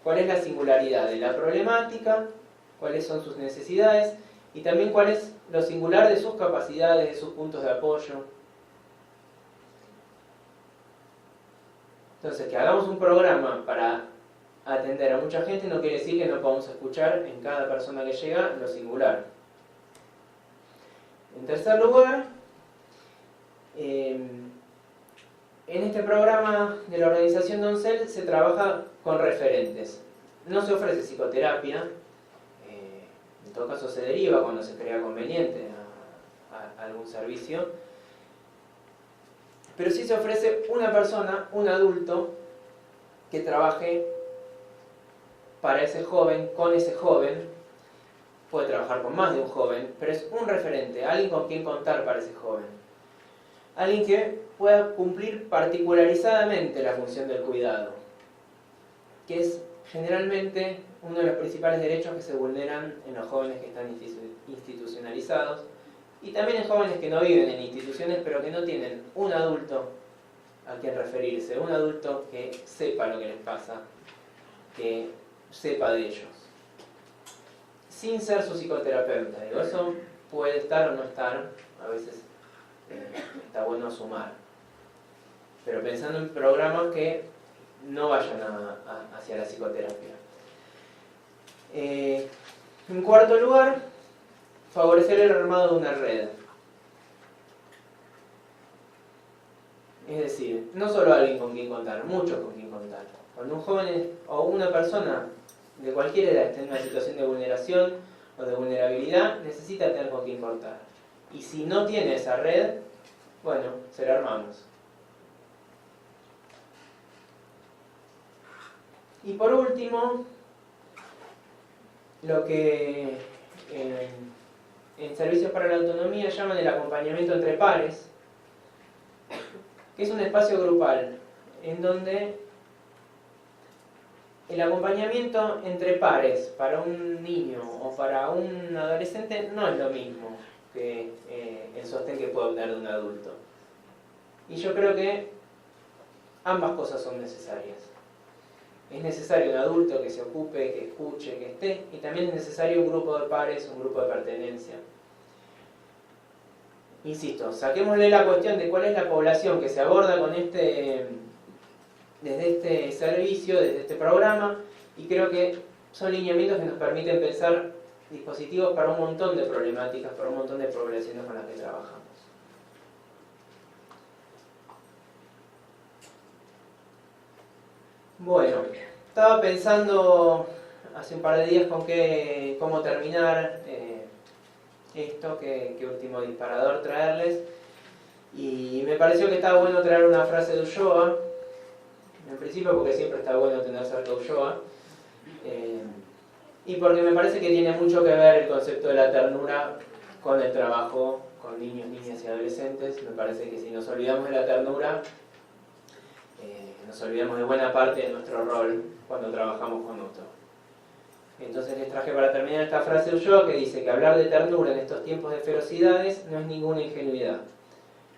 cuál es la singularidad de la problemática, cuáles son sus necesidades y también cuál es lo singular de sus capacidades, de sus puntos de apoyo. Entonces, que hagamos un programa para atender a mucha gente no quiere decir que no podamos escuchar en cada persona que llega lo singular. En tercer lugar, en este programa de la organización Doncel se trabaja con referentes. No se ofrece psicoterapia, en todo caso se deriva cuando se crea conveniente a algún servicio, pero sí se ofrece una persona, un adulto, que trabaje para ese joven, con ese joven. Puede trabajar con más de un joven, pero es un referente, alguien con quien contar para ese joven. Alguien que pueda cumplir particularizadamente la función del cuidado, que es generalmente uno de los principales derechos que se vulneran en los jóvenes que están institucionalizados, y también en jóvenes que no viven en instituciones, pero que no tienen un adulto a quien referirse, un adulto que sepa lo que les pasa, que sepa de ellos, sin ser su psicoterapeuta. Digo, eso puede estar o no estar, a veces está bueno sumar, pero pensando en programas que no vayan hacia la psicoterapia. En cuarto lugar, favorecer el armado de una red. Es decir, no solo alguien con quien contar, muchos con quien contar. Cuando un joven o una persona de cualquier edad esté en una situación de vulneración o de vulnerabilidad, necesita tener con quien contar. Y si no tiene esa red, bueno, se la armamos. Y por último, lo que en Servicios para la Autonomía llaman el acompañamiento entre pares, que es un espacio grupal en donde el acompañamiento entre pares para un niño o para un adolescente no es lo mismo que el sostén que puede obtener de un adulto. Y yo creo que ambas cosas son necesarias. Es necesario un adulto que se ocupe, que escuche, que esté, y también es necesario un grupo de pares, un grupo de pertenencia. Insisto, saquémosle la cuestión de cuál es la población que se aborda con desde este servicio, desde este programa, y creo que son lineamientos que nos permiten pensar dispositivos para un montón de problemáticas, para un montón de poblaciones con las que trabajamos. Bueno, estaba pensando hace un par de días cómo terminar esto, qué último disparador traerles, y me pareció que estaba bueno traer una frase de Ulloa, en principio porque siempre está bueno tener cerca de Ulloa, y porque me parece que tiene mucho que ver el concepto de la ternura con el trabajo con niños, niñas y adolescentes. Me parece que si nos olvidamos de la ternura, nos olvidamos de buena parte de nuestro rol cuando trabajamos con otro. Entonces les traje para terminar esta frase de Ulloa que dice que hablar de ternura en estos tiempos de ferocidades no es ninguna ingenuidad.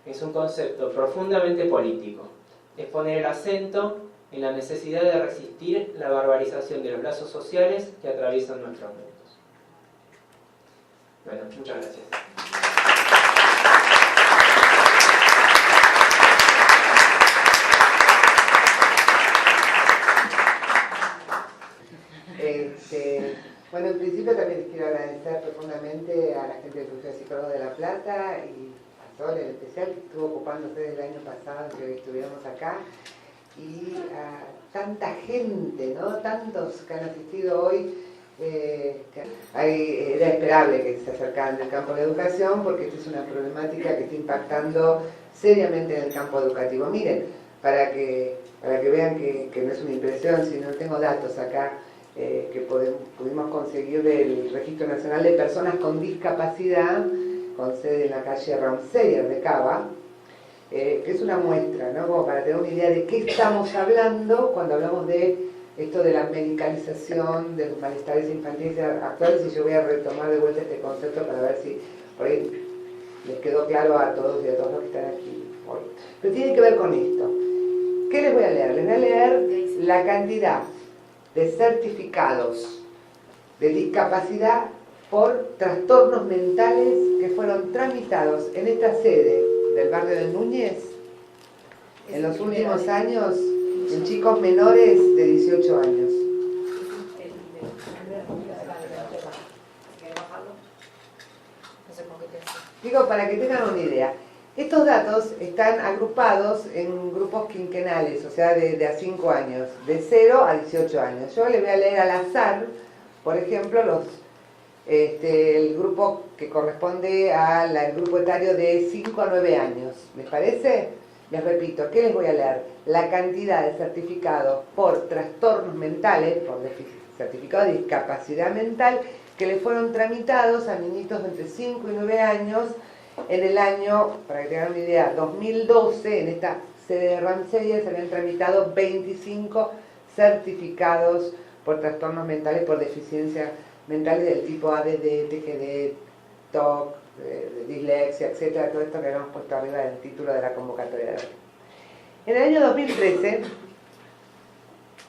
Es un concepto profundamente político. Es poner el acento en la necesidad de resistir la barbarización de los lazos sociales que atraviesan nuestros mundos. Bueno, muchas gracias. Bueno, en principio también les quiero agradecer profundamente a la gente del Colegio de Psicólogos de La Plata y a Sol en especial, que estuvo ocupándose desde el año pasado que hoy estuviéramos acá, y a tanta gente, ¿no? Tantos que han asistido hoy. Era esperable que se acercaran del campo de la educación, porque esta es una problemática que está impactando seriamente en el campo educativo. Miren, para que vean que no es una impresión, sino tengo datos acá que pudimos conseguir del Registro Nacional de Personas con Discapacidad, con sede en la calle Ramseyer de Cava, que es una muestra, ¿no? Como para tener una idea de qué estamos hablando cuando hablamos de esto de la medicalización de los malestares infantiles actuales, y yo voy a retomar de vuelta este concepto para ver si por ahí les quedó claro a todos y a todos los que están aquí hoy. Pero tiene que ver con esto. ¿Qué les voy a leer? Les voy a leer la cantidad de certificados de discapacidad por trastornos mentales que fueron tramitados en esta sede del barrio de Núñez en los últimos años en chicos menores de 18 años. Digo, para que tengan una idea, estos datos están agrupados en grupos quinquenales, o sea, de a 5 años, de 0 a 18 años. Yo les voy a leer al azar, por ejemplo, el grupo que corresponde al grupo etario de 5 a 9 años. ¿Les parece? Les repito, ¿qué les voy a leer? La cantidad de certificados por trastornos mentales, por certificado de discapacidad mental, que le fueron tramitados a niñitos de entre 5 y 9 años en el año, para que tengan una idea, 2012, en esta sede de Ramsey se habían tramitado 25 certificados por trastornos mentales, por deficiencias mentales del tipo ADD, TGD, TOC, dislexia, etcétera, todo esto que habíamos puesto arriba del título de la convocatoria de hoy. En el año 2013,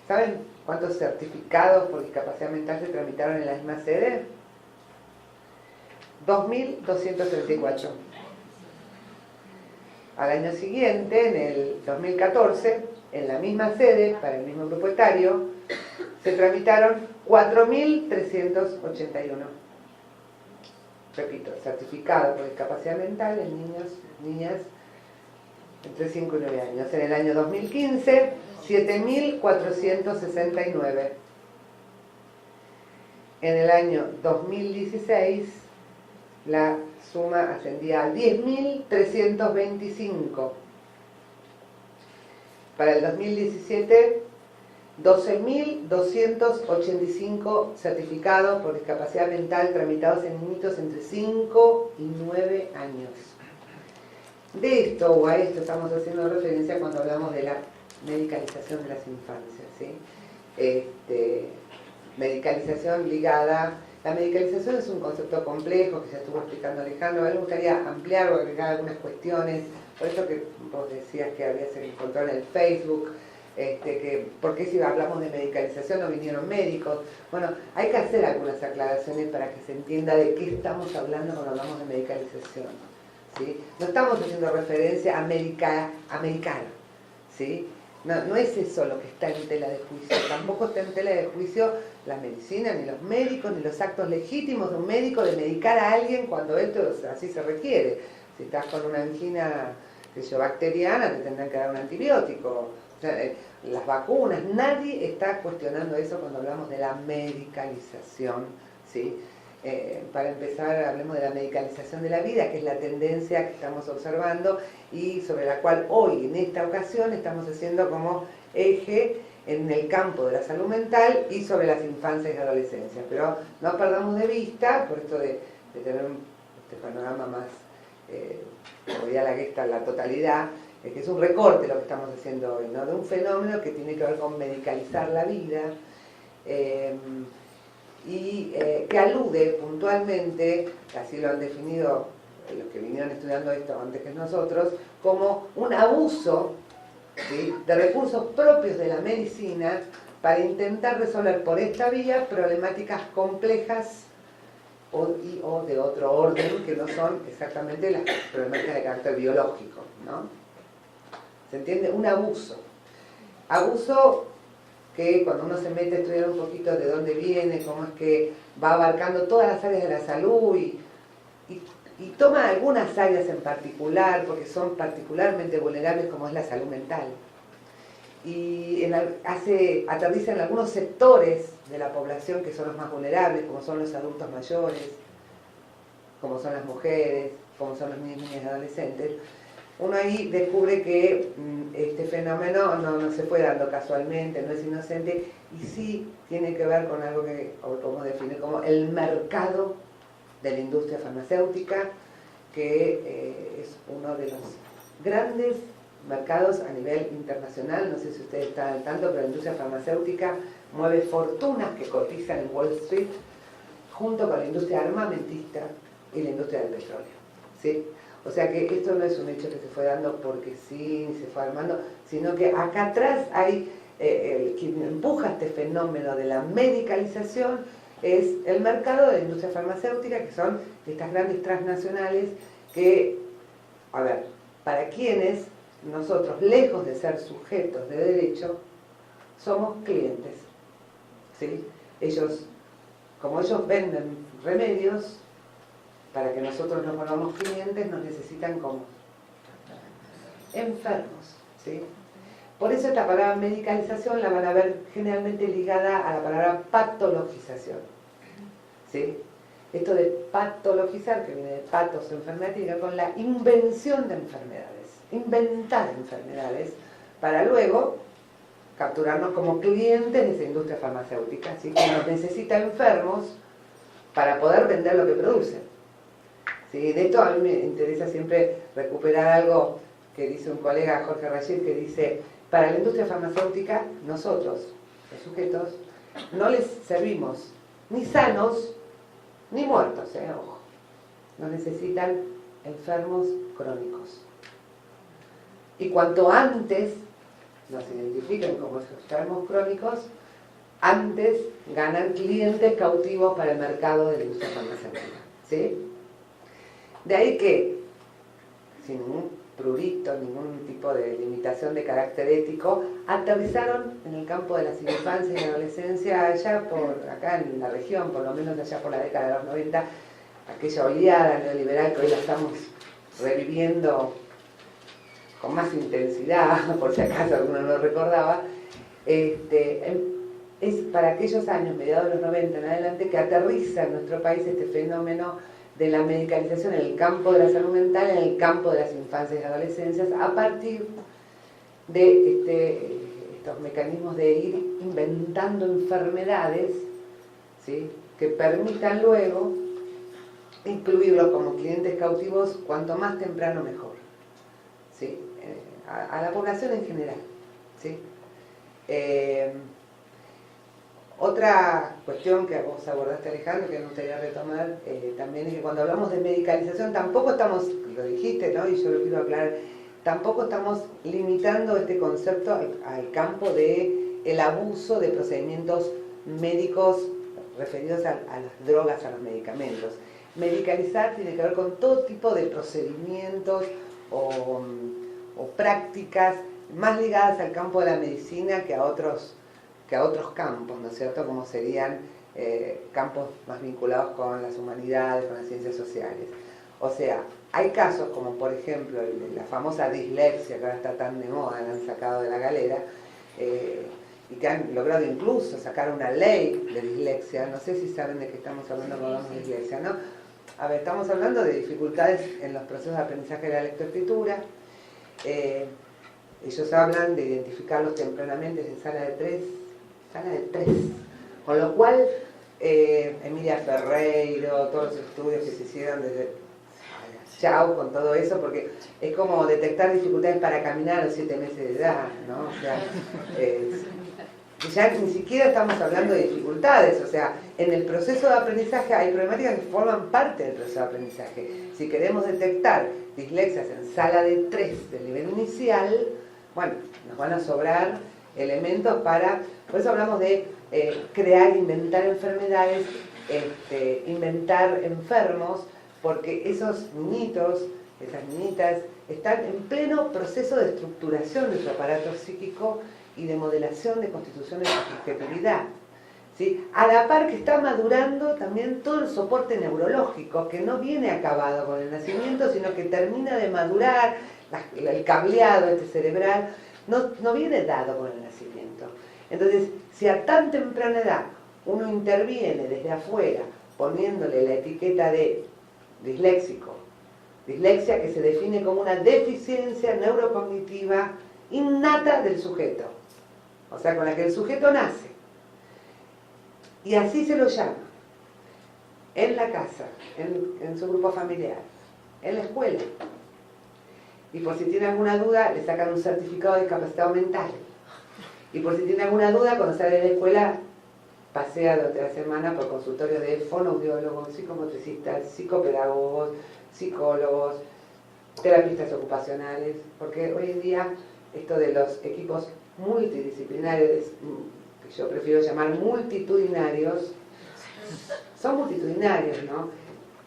¿saben cuántos certificados por discapacidad mental se tramitaron en la misma sede? 2.234. Al año siguiente, en el 2014, en la misma sede, para el mismo grupo etario, se tramitaron 4.381. Repito, certificado por discapacidad mental en niños, niñas entre 5 y 9 años. En el año 2015, 7.469. En el año 2016, la suma ascendía a 10.325. Para el 2017, 12.285 certificados por discapacidad mental tramitados en niñitos entre 5 y 9 años. De esto o a esto estamos haciendo referencia cuando hablamos de la medicalización de las infancias, ¿sí? Medicalización ligada. La medicalización es un concepto complejo que se estuvo explicando Alejandro. A mí me gustaría ampliar o agregar algunas cuestiones. Por eso que vos decías que había se encontró en el Facebook, que por qué si hablamos de medicalización no vinieron médicos. Bueno, hay que hacer algunas aclaraciones para que se entienda de qué estamos hablando cuando hablamos de medicalización, ¿sí? No estamos haciendo referencia a americana, ¿sí? No es eso lo que está en tela de juicio. Tampoco está en tela de juicio la medicina, ni los médicos, ni los actos legítimos de un médico de medicar a alguien cuando esto así se requiere. Si estás con una angina bacteriana, te tendrán que dar un antibiótico. O sea, las vacunas, nadie está cuestionando eso cuando hablamos de la medicalización, ¿sí? Para empezar, hablemos de la medicalización de la vida, que es la tendencia que estamos observando y sobre la cual hoy, en esta ocasión, estamos haciendo como eje en el campo de la salud mental y sobre las infancias y adolescencias. Pero no perdamos de vista, por esto de tener este panorama más, como ya la totalidad, que es un recorte lo que estamos haciendo hoy, ¿no? De un fenómeno que tiene que ver con medicalizar la vida, que alude puntualmente, así lo han definido los que vinieron estudiando esto antes que nosotros, como un abuso, ¿sí?, de recursos propios de la medicina para intentar resolver por esta vía problemáticas complejas o de otro orden que no son exactamente las problemáticas de carácter biológico, ¿no? ¿Se entiende? Un abuso. Abuso que cuando uno se mete a estudiar un poquito de dónde viene, cómo es que va abarcando todas las áreas de la salud y toma algunas áreas en particular porque son particularmente vulnerables, como es la salud mental. Y aterriza en algunos sectores de la población que son los más vulnerables, como son los adultos mayores, como son las mujeres, como son los niños y adolescentes. Uno ahí descubre que este fenómeno no se fue dando casualmente, no es inocente, y sí tiene que ver con algo que podemos definir como el mercado de la industria farmacéutica, que es uno de los grandes mercados a nivel internacional. No sé si ustedes están al tanto, pero la industria farmacéutica mueve fortunas que cotizan en Wall Street junto con la industria armamentista y la industria del petróleo, ¿sí? O sea que esto no es un hecho que se fue dando porque sí, se fue armando, sino que acá atrás hay, quien empuja este fenómeno de la medicalización es el mercado de la industria farmacéutica, que son estas grandes transnacionales que, a ver, para quienes nosotros, lejos de ser sujetos de derecho, somos clientes, ¿sí? Como ellos venden remedios, para que nosotros nos volvamos clientes, nos necesitan como enfermos, ¿sí? Por eso esta palabra medicalización la van a ver generalmente ligada a la palabra patologización, ¿sí? Esto de patologizar, que viene de patos, enfermedad, tiene que ver con la invención de enfermedades. inventar enfermedades para luego capturarnos como clientes de esa industria farmacéutica, ¿sí? Que nos necesita enfermos para poder vender lo que producen. ¿Sí? De esto a mí me interesa siempre recuperar algo que dice un colega, Jorge Rashid, que dice, para la industria farmacéutica, nosotros, los sujetos, no les servimos ni sanos ni muertos, ojo. Nos necesitan enfermos crónicos. Y cuanto antes nos identifiquen como enfermos crónicos, antes ganan clientes cautivos para el mercado de la industria farmacéutica. ¿Sí? De ahí que, sin ningún prurito, ningún tipo de limitación de carácter ético, aterrizaron en el campo de las infancias y adolescencia allá por, acá en la región, por lo menos allá por la década de los 90, aquella oleada neoliberal que hoy la estamos reviviendo con más intensidad, por si acaso alguno no lo recordaba, es para aquellos años, mediados de los 90 en adelante, que aterriza en nuestro país este fenómeno de la medicalización en el campo de la salud mental, en el campo de las infancias y adolescencias, a partir de estos mecanismos de ir inventando enfermedades, ¿sí? Que permitan luego incluirlos como clientes cautivos cuanto más temprano mejor, ¿sí? A la población en general, ¿sí? Otra cuestión que vos abordaste, Alejandro, que me gustaría retomar también, es que cuando hablamos de medicalización tampoco estamos, lo dijiste, ¿no? Y yo lo quiero aclarar, tampoco estamos limitando este concepto al campo de el abuso de procedimientos médicos referidos a las drogas, a los medicamentos. Medicalizar tiene que ver con todo tipo de procedimientos o prácticas más ligadas al campo de la medicina que a otros campos, ¿no es cierto? Como serían campos más vinculados con las humanidades, con las ciencias sociales. O sea, hay casos como por ejemplo la famosa dislexia, que ahora está tan de moda, la han sacado de la galera, y que han logrado incluso sacar una ley de dislexia. No sé si saben de qué estamos hablando cuando hablamos de dislexia, ¿no? A ver, estamos hablando de dificultades en los procesos de aprendizaje de la lectoescritura. Ellos hablan de identificarlos tempranamente en sala de tres, con lo cual Emilia Ferreiro, todos los estudios que se hicieron desde chau con todo eso, porque es como detectar dificultades para caminar a los 7 meses de edad, ¿no? O sea, ya ni siquiera estamos hablando de dificultades, o sea, en el proceso de aprendizaje hay problemáticas que forman parte del proceso de aprendizaje. Si queremos detectar dislexias en sala de 3 del nivel inicial, bueno, nos van a sobrar elementos para, por eso hablamos de crear, inventar enfermedades, inventar enfermos, porque esos niñitos, esas niñitas, están en pleno proceso de estructuración de su aparato psíquico y de modelación de constituciones de subjetividad, ¿sí? A la par que está madurando también todo el soporte neurológico, que no viene acabado con el nacimiento, sino que termina de madurar, el cableado cerebral, no viene dado con el nacimiento. Entonces, si a tan temprana edad uno interviene desde afuera, poniéndole la etiqueta de disléxico, dislexia que se define como una deficiencia neurocognitiva innata del sujeto, o sea, con la que el sujeto nace, y así se lo llama, en la casa, en su grupo familiar, en la escuela, y por si tiene alguna duda le sacan un certificado de discapacitado mental, y por si tiene alguna duda cuando sale de la escuela pasea durante la semana por consultorios de fonoaudiólogos, psicomotricistas, psicopedagogos, psicólogos, terapistas ocupacionales, porque hoy en día esto de los equipos multidisciplinarios, que yo prefiero llamar multitudinarios, son multitudinarios, ¿no?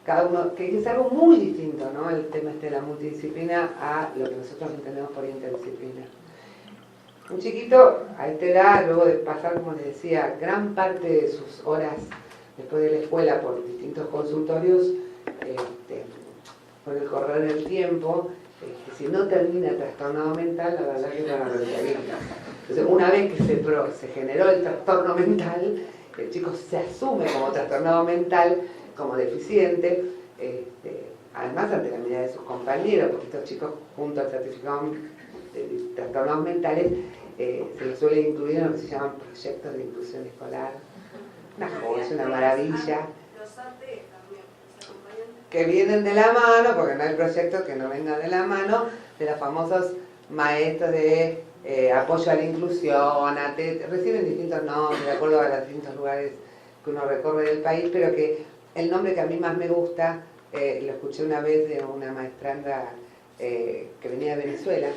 Cada uno, que es algo muy distinto, ¿no? El tema de la multidisciplina a lo que nosotros entendemos por interdisciplina. Un chiquito a esta edad, luego de pasar, como les decía, gran parte de sus horas después de la escuela por distintos consultorios, por el correr del tiempo, si no termina trastornado mental, la verdad que es una barbaridad. Entonces, una vez que se generó el trastorno mental, el chico se asume como trastornado mental, como deficiente, además ante la mirada de sus compañeros, porque estos chicos junto al certificado de trastornos mentales se los suele incluir en lo que se llaman proyectos de inclusión escolar. Una joya, es una maravilla. Los AT también, los acompañantes. Que vienen de la mano, porque no hay proyectos que no vengan de la mano, de los famosos maestros de apoyo a la inclusión, reciben distintos nombres de acuerdo a los distintos lugares que uno recorre del país, pero que el nombre que a mí más me gusta, lo escuché una vez de una maestranda que venía de Venezuela.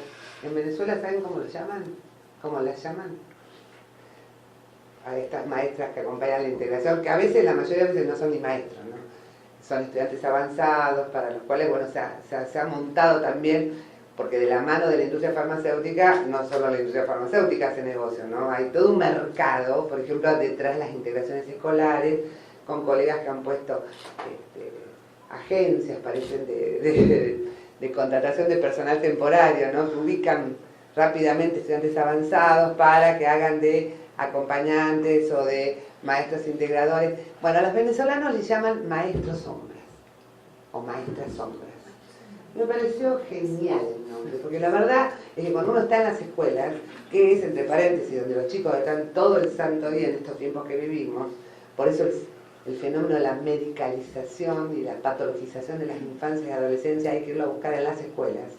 En Venezuela, ¿saben cómo lo llaman? ¿Cómo las llaman? A estas maestras que acompañan la integración, que a veces, la mayoría de veces no son ni maestros, ¿no? Son estudiantes avanzados, para los cuales, bueno, se ha montado también, porque de la mano de la industria farmacéutica, no solo la industria farmacéutica hace negocio, ¿no? Hay todo un mercado, por ejemplo, detrás de las integraciones escolares, con colegas que han puesto agencias, parecen, de contratación de personal temporario, ¿no? Que ubican rápidamente estudiantes avanzados para que hagan de acompañantes o de maestros integradores. Bueno, a los venezolanos les llaman maestros sombras o maestras sombras. Me pareció genial el nombre, porque la verdad es que cuando uno está en las escuelas, que es entre paréntesis, donde los chicos están todo el santo día en estos tiempos que vivimos, por eso el fenómeno de la medicalización y la patologización de las infancias y adolescencias hay que irlo a buscar en las escuelas,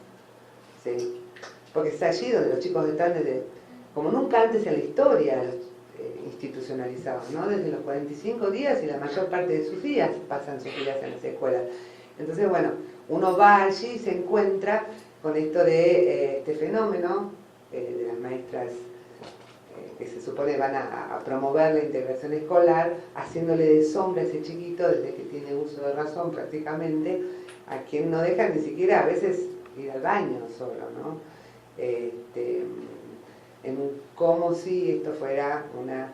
¿sí? Porque es allí donde los chicos están desde, como nunca antes en la historia, institucionalizados, ¿no? Desde los 45 días y la mayor parte de sus días pasan sus días en las escuelas. Entonces, bueno, uno va allí y se encuentra con esto de este fenómeno de las maestras que se supone van a promover la integración escolar, haciéndole de sombra a ese chiquito desde que tiene uso de razón prácticamente, a quien no deja ni siquiera a veces ir al baño solo, ¿no? Como si esto fuera una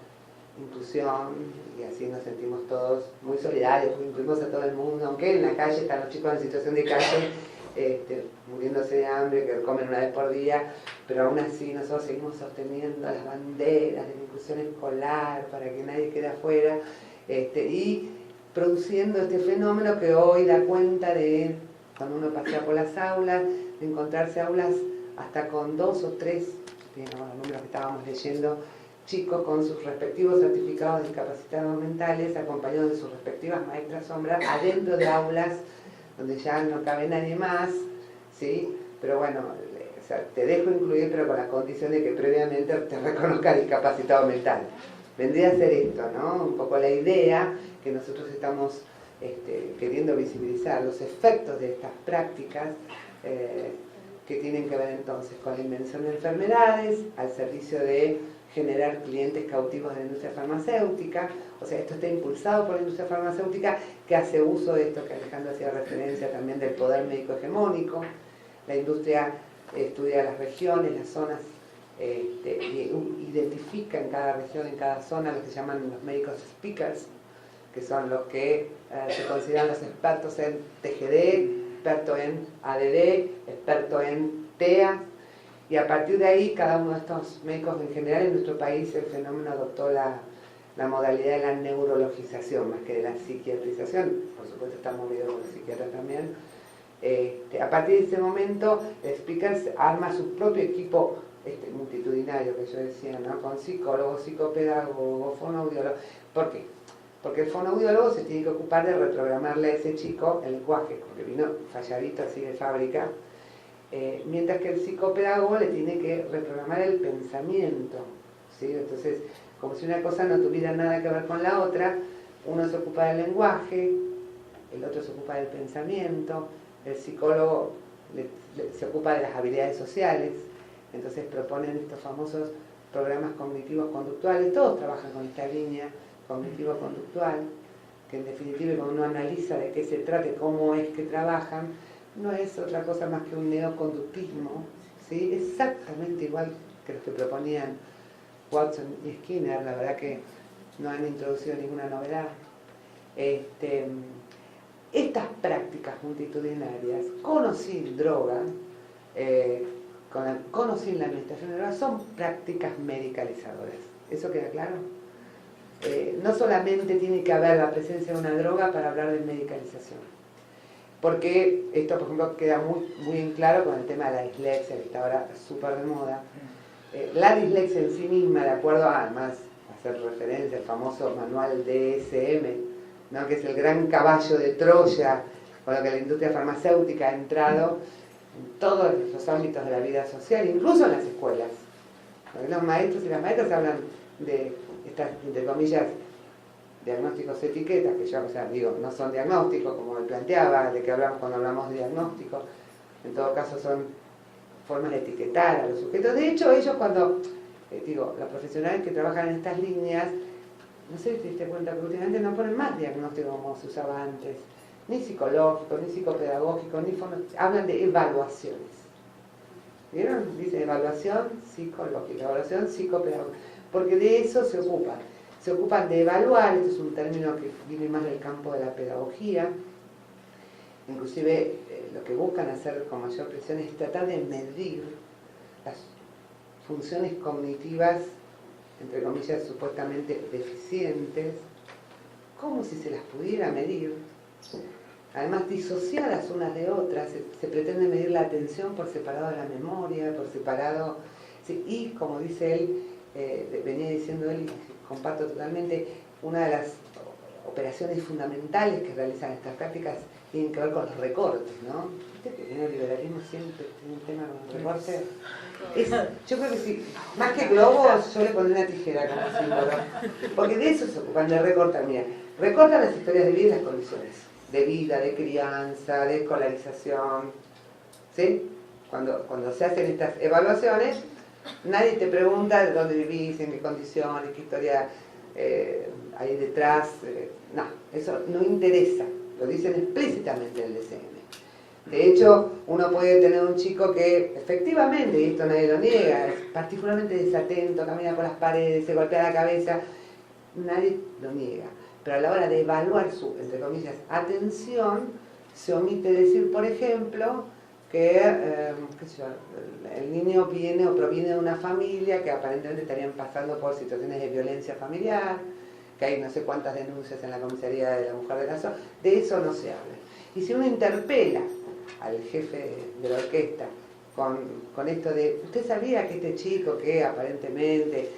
inclusión, y así nos sentimos todos muy solidarios, incluimos a todo el mundo, aunque en la calle están los chicos en situación de calle, muriéndose de hambre, que comen una vez por día, pero aún así nosotros seguimos sosteniendo las banderas de la inclusión escolar para que nadie quede afuera, y produciendo este fenómeno que hoy da cuenta de, cuando uno pasea por las aulas, de encontrarse aulas hasta con 2 o 3, los números que estábamos leyendo, chicos con sus respectivos certificados de discapacitados mentales, acompañados de sus respectivas maestras sombras, adentro de aulas donde ya no cabe nadie más, ¿sí? Pero bueno, o sea, te dejo incluir, pero con la condición de que previamente te reconozca discapacitado mental. Vendría a ser esto, ¿no? Un poco la idea que nosotros estamos queriendo visibilizar, los efectos de estas prácticas, que tienen que ver entonces con la invención de enfermedades, al servicio de generar clientes cautivos de la industria farmacéutica. O sea, esto está impulsado por la industria farmacéutica, que hace uso de esto que Alejandro hacía referencia también del poder médico hegemónico. La industria estudia las regiones, las zonas, y identifica en cada región, en cada zona, lo que se llaman los médicos speakers, que son los que se consideran los expertos en TGD, experto en ADD, experto en TEA, y a partir de ahí cada uno de estos médicos, en general en nuestro país el fenómeno adoptó la modalidad de la neurologización más que de la psiquiatrización, por supuesto está movido por los psiquiatras también. A partir de ese momento el speaker arma su propio equipo multitudinario que yo decía, ¿no? Con psicólogos, psicopedagogos, fonoaudiólogos. ¿Por qué? Porque el fonoaudiólogo se tiene que ocupar de reprogramarle a ese chico el lenguaje, porque vino falladito así de fábrica, mientras que el psicopedagogo le tiene que reprogramar el pensamiento, ¿sí? Entonces, como si una cosa no tuviera nada que ver con la otra, uno se ocupa del lenguaje, el otro se ocupa del pensamiento, el psicólogo se ocupa de las habilidades sociales, entonces proponen estos famosos programas cognitivos conductuales, todos trabajan con esta línea cognitivo-conductual, que en definitiva cuando uno analiza de qué se trata y cómo es que trabajan, no es otra cosa más que un neoconductismo, ¿sí? Exactamente igual que los que proponían Watson y Skinner, la verdad que no han introducido ninguna novedad. Estas prácticas multitudinarias, con o sin droga, con o sin la administración de drogas, son prácticas medicalizadoras. ¿Eso queda claro? No solamente tiene que haber la presencia de una droga para hablar de medicalización. porque esto, por ejemplo, queda muy en claro con el tema de la dislexia, que está ahora súper de moda. La dislexia en sí misma, de acuerdo a, además, hacer referencia al famoso manual DSM, ¿no? Que es el gran caballo de Troya, con lo que la industria farmacéutica ha entrado en todos los ámbitos de la vida social, incluso en las escuelas. Los maestros y las maestras hablan de estas, entre comillas, diagnósticos etiquetas, que yo, o sea, digo, no son diagnósticos, como me planteaba, de que hablamos cuando hablamos de diagnóstico, en todo caso son formas de etiquetar a los sujetos. De hecho, ellos cuando, digo, los profesionales que trabajan en estas líneas, no sé si te diste cuenta, pero últimamente no ponen más diagnóstico como se usaba antes, ni psicológico, ni psicopedagógico, ni hablan de evaluaciones. ¿Vieron? Dice evaluación psicológica, evaluación psicopedagógica, porque de eso se ocupan. Se ocupan de evaluar, este es un término que viene más del campo de la pedagogía, inclusive lo que buscan hacer con mayor presión es tratar de medir las funciones cognitivas, entre comillas, supuestamente deficientes, como si se las pudiera medir. Además, disociadas unas de otras, se pretende medir la atención por separado de la memoria, por separado, sí, y como dice él, venía diciendo él, y comparto totalmente, una de las operaciones fundamentales que realizan estas prácticas tienen que ver con los recortes, ¿no? ¿Viste que en el liberalismo siempre tiene un tema con los recortes? Yo creo que sí, más que globos, yo le pondré una tijera como símbolo, porque de eso se ocupan, de recortar. Mira, recortan las historias de vida y las condiciones de vida, de crianza, de escolarización, ¿sí? Cuando se hacen estas evaluaciones, nadie te pregunta de dónde vivís, en qué condiciones, qué historia hay detrás. No, eso no interesa, lo dicen explícitamente en el DSM. De hecho, uno puede tener un chico que efectivamente, y esto nadie lo niega, es particularmente desatento, camina por las paredes, se golpea la cabeza, nadie lo niega. Pero a la hora de evaluar su, entre comillas, atención, se omite decir, por ejemplo, que qué sé yo, el niño viene o proviene de una familia que aparentemente estarían pasando por situaciones de violencia familiar, que hay no sé cuántas denuncias en la comisaría de la mujer de la zona, de eso no se habla. Y si uno interpela al jefe de la orquesta con esto de, ¿usted sabía que este chico que aparentemente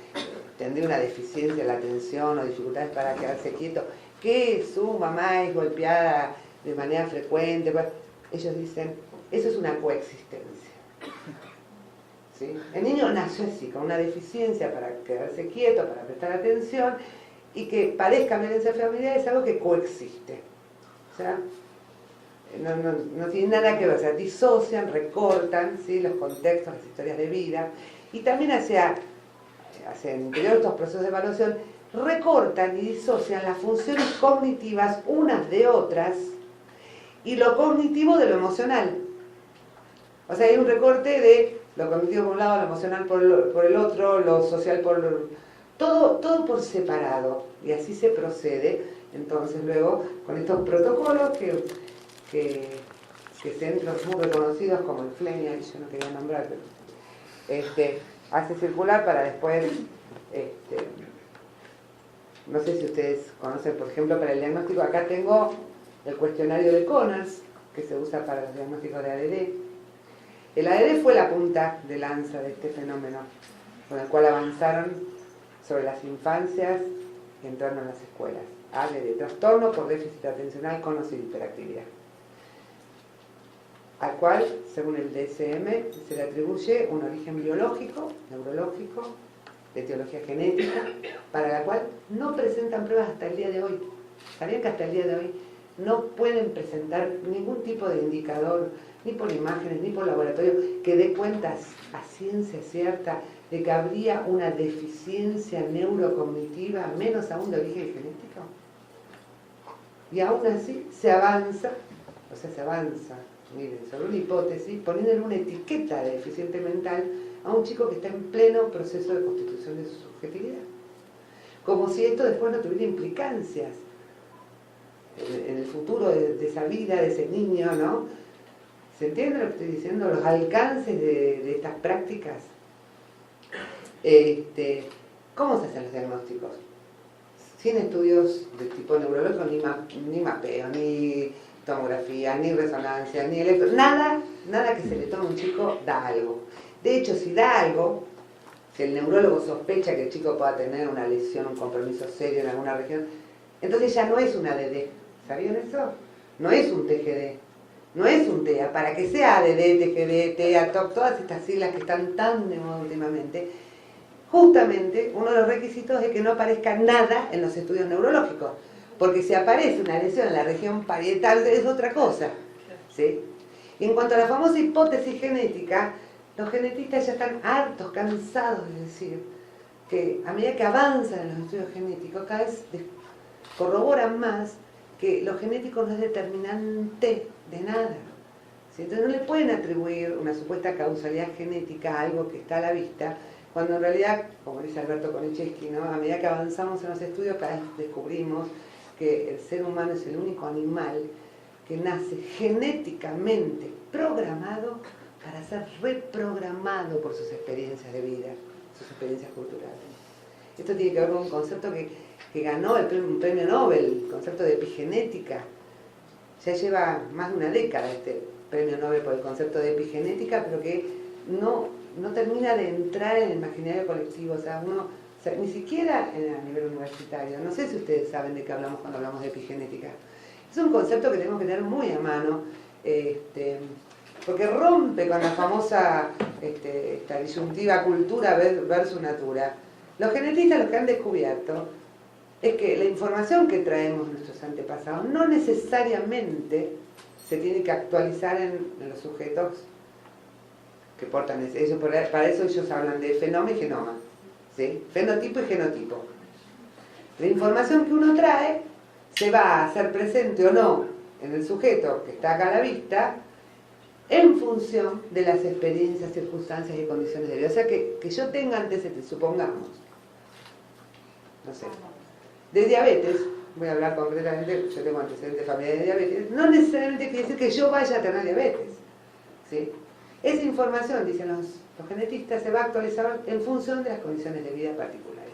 tendría una deficiencia en la atención o dificultades para quedarse quieto, que su mamá es golpeada de manera frecuente? Pues, ellos dicen, eso es una coexistencia. ¿Sí? El niño nació así, con una deficiencia para quedarse quieto, para prestar atención, y que parezca violencia familiar es algo que coexiste. O sea, no tiene nada que ver, o sea, disocian, recortan, ¿sí?, los contextos, las historias de vida, y también hacia el interior de estos procesos de evaluación, recortan y disocian las funciones cognitivas unas de otras, y lo cognitivo de lo emocional. O sea, hay un recorte de lo cognitivo por un lado, lo emocional por el otro, lo social por... Todo por separado, y así se procede. Entonces luego, con estos protocolos que centros muy reconocidos como el FLENIA, yo no quería nombrar, pero hace circular para después, no sé si ustedes conocen, por ejemplo, para el diagnóstico, acá tengo el cuestionario de Conners, que se usa para los diagnósticos de ADD. El ADD fue la punta de lanza de este fenómeno, con el cual avanzaron sobre las infancias entrando en las escuelas. ADD, trastorno por déficit atencional con o sin hiperactividad, al cual, según el DSM, se le atribuye un origen biológico, neurológico, de etiología genética, para la cual no presentan pruebas hasta el día de hoy. ¿Sabían que hasta el día de hoy no pueden presentar ningún tipo de indicador, ni por imágenes, ni por laboratorio, que dé cuentas a ciencia cierta de que habría una deficiencia neurocognitiva, menos aún de origen genético? Y aún así se avanza, miren, sobre una hipótesis, poniéndole una etiqueta de deficiente mental a un chico que está en pleno proceso de constitución de su subjetividad. Como si esto después no tuviera implicancias en el futuro de esa vida, de ese niño, ¿no? ¿Se entiende lo que estoy diciendo? Los alcances de estas prácticas. ¿Cómo se hacen los diagnósticos? Sin estudios de tipo neurológico, ni mapeo, ni tomografía, ni resonancia, ni electro, nada que se le tome a un chico da algo. De hecho, si da algo, si el neurólogo sospecha que el chico pueda tener una lesión, un compromiso serio en alguna región, entonces ya no es una ADD. ¿Sabían eso? No es un TGD, no es un TEA. Para que sea ADD, TGD, TEA, TOC, todas estas siglas que están tan de moda últimamente, justamente uno de los requisitos es que no aparezca nada en los estudios neurológicos. Porque si aparece una lesión en la región parietal es otra cosa, ¿sí? Y en cuanto a la famosa hipótesis genética, los genetistas ya están hartos, cansados de decir que a medida que avanzan en los estudios genéticos, cada vez corroboran más que lo genético no es determinante de nada, ¿sí? Entonces no le pueden atribuir una supuesta causalidad genética a algo que está a la vista, cuando en realidad, como dice Alberto Konieczewski, ¿no? A medida que avanzamos en los estudios, cada vez descubrimos que el ser humano es el único animal que nace genéticamente programado para ser reprogramado por sus experiencias de vida, sus experiencias culturales. Esto tiene que ver con un concepto que ganó un premio Nobel, el concepto de epigenética. Ya lleva más de una década este premio Nobel por el concepto de epigenética, pero que no termina de entrar en el imaginario colectivo. O sea, ni siquiera a nivel universitario. No sé si ustedes saben de qué hablamos cuando hablamos de epigenética. Es un concepto que tenemos que tener muy a mano, porque rompe con la famosa esta disyuntiva cultura versus natura. Los genetistas lo que han descubierto es que la información que traemos nuestros antepasados no necesariamente se tiene que actualizar en los sujetos que portan eso. Para eso ellos hablan de fenoma y genoma, ¿sí? Fenotipo y genotipo. La información que uno trae se va a hacer presente o no en el sujeto que está acá a la vista en función de las experiencias, circunstancias y condiciones de vida. O sea que yo tenga antecedentes, supongamos, no sé, de diabetes, voy a hablar concretamente, yo tengo antecedentes familiares de diabetes, no necesariamente quiere decir que yo vaya a tener diabetes, ¿sí? Esa información, dicen los genetistas, se va a actualizar en función de las condiciones de vida particulares.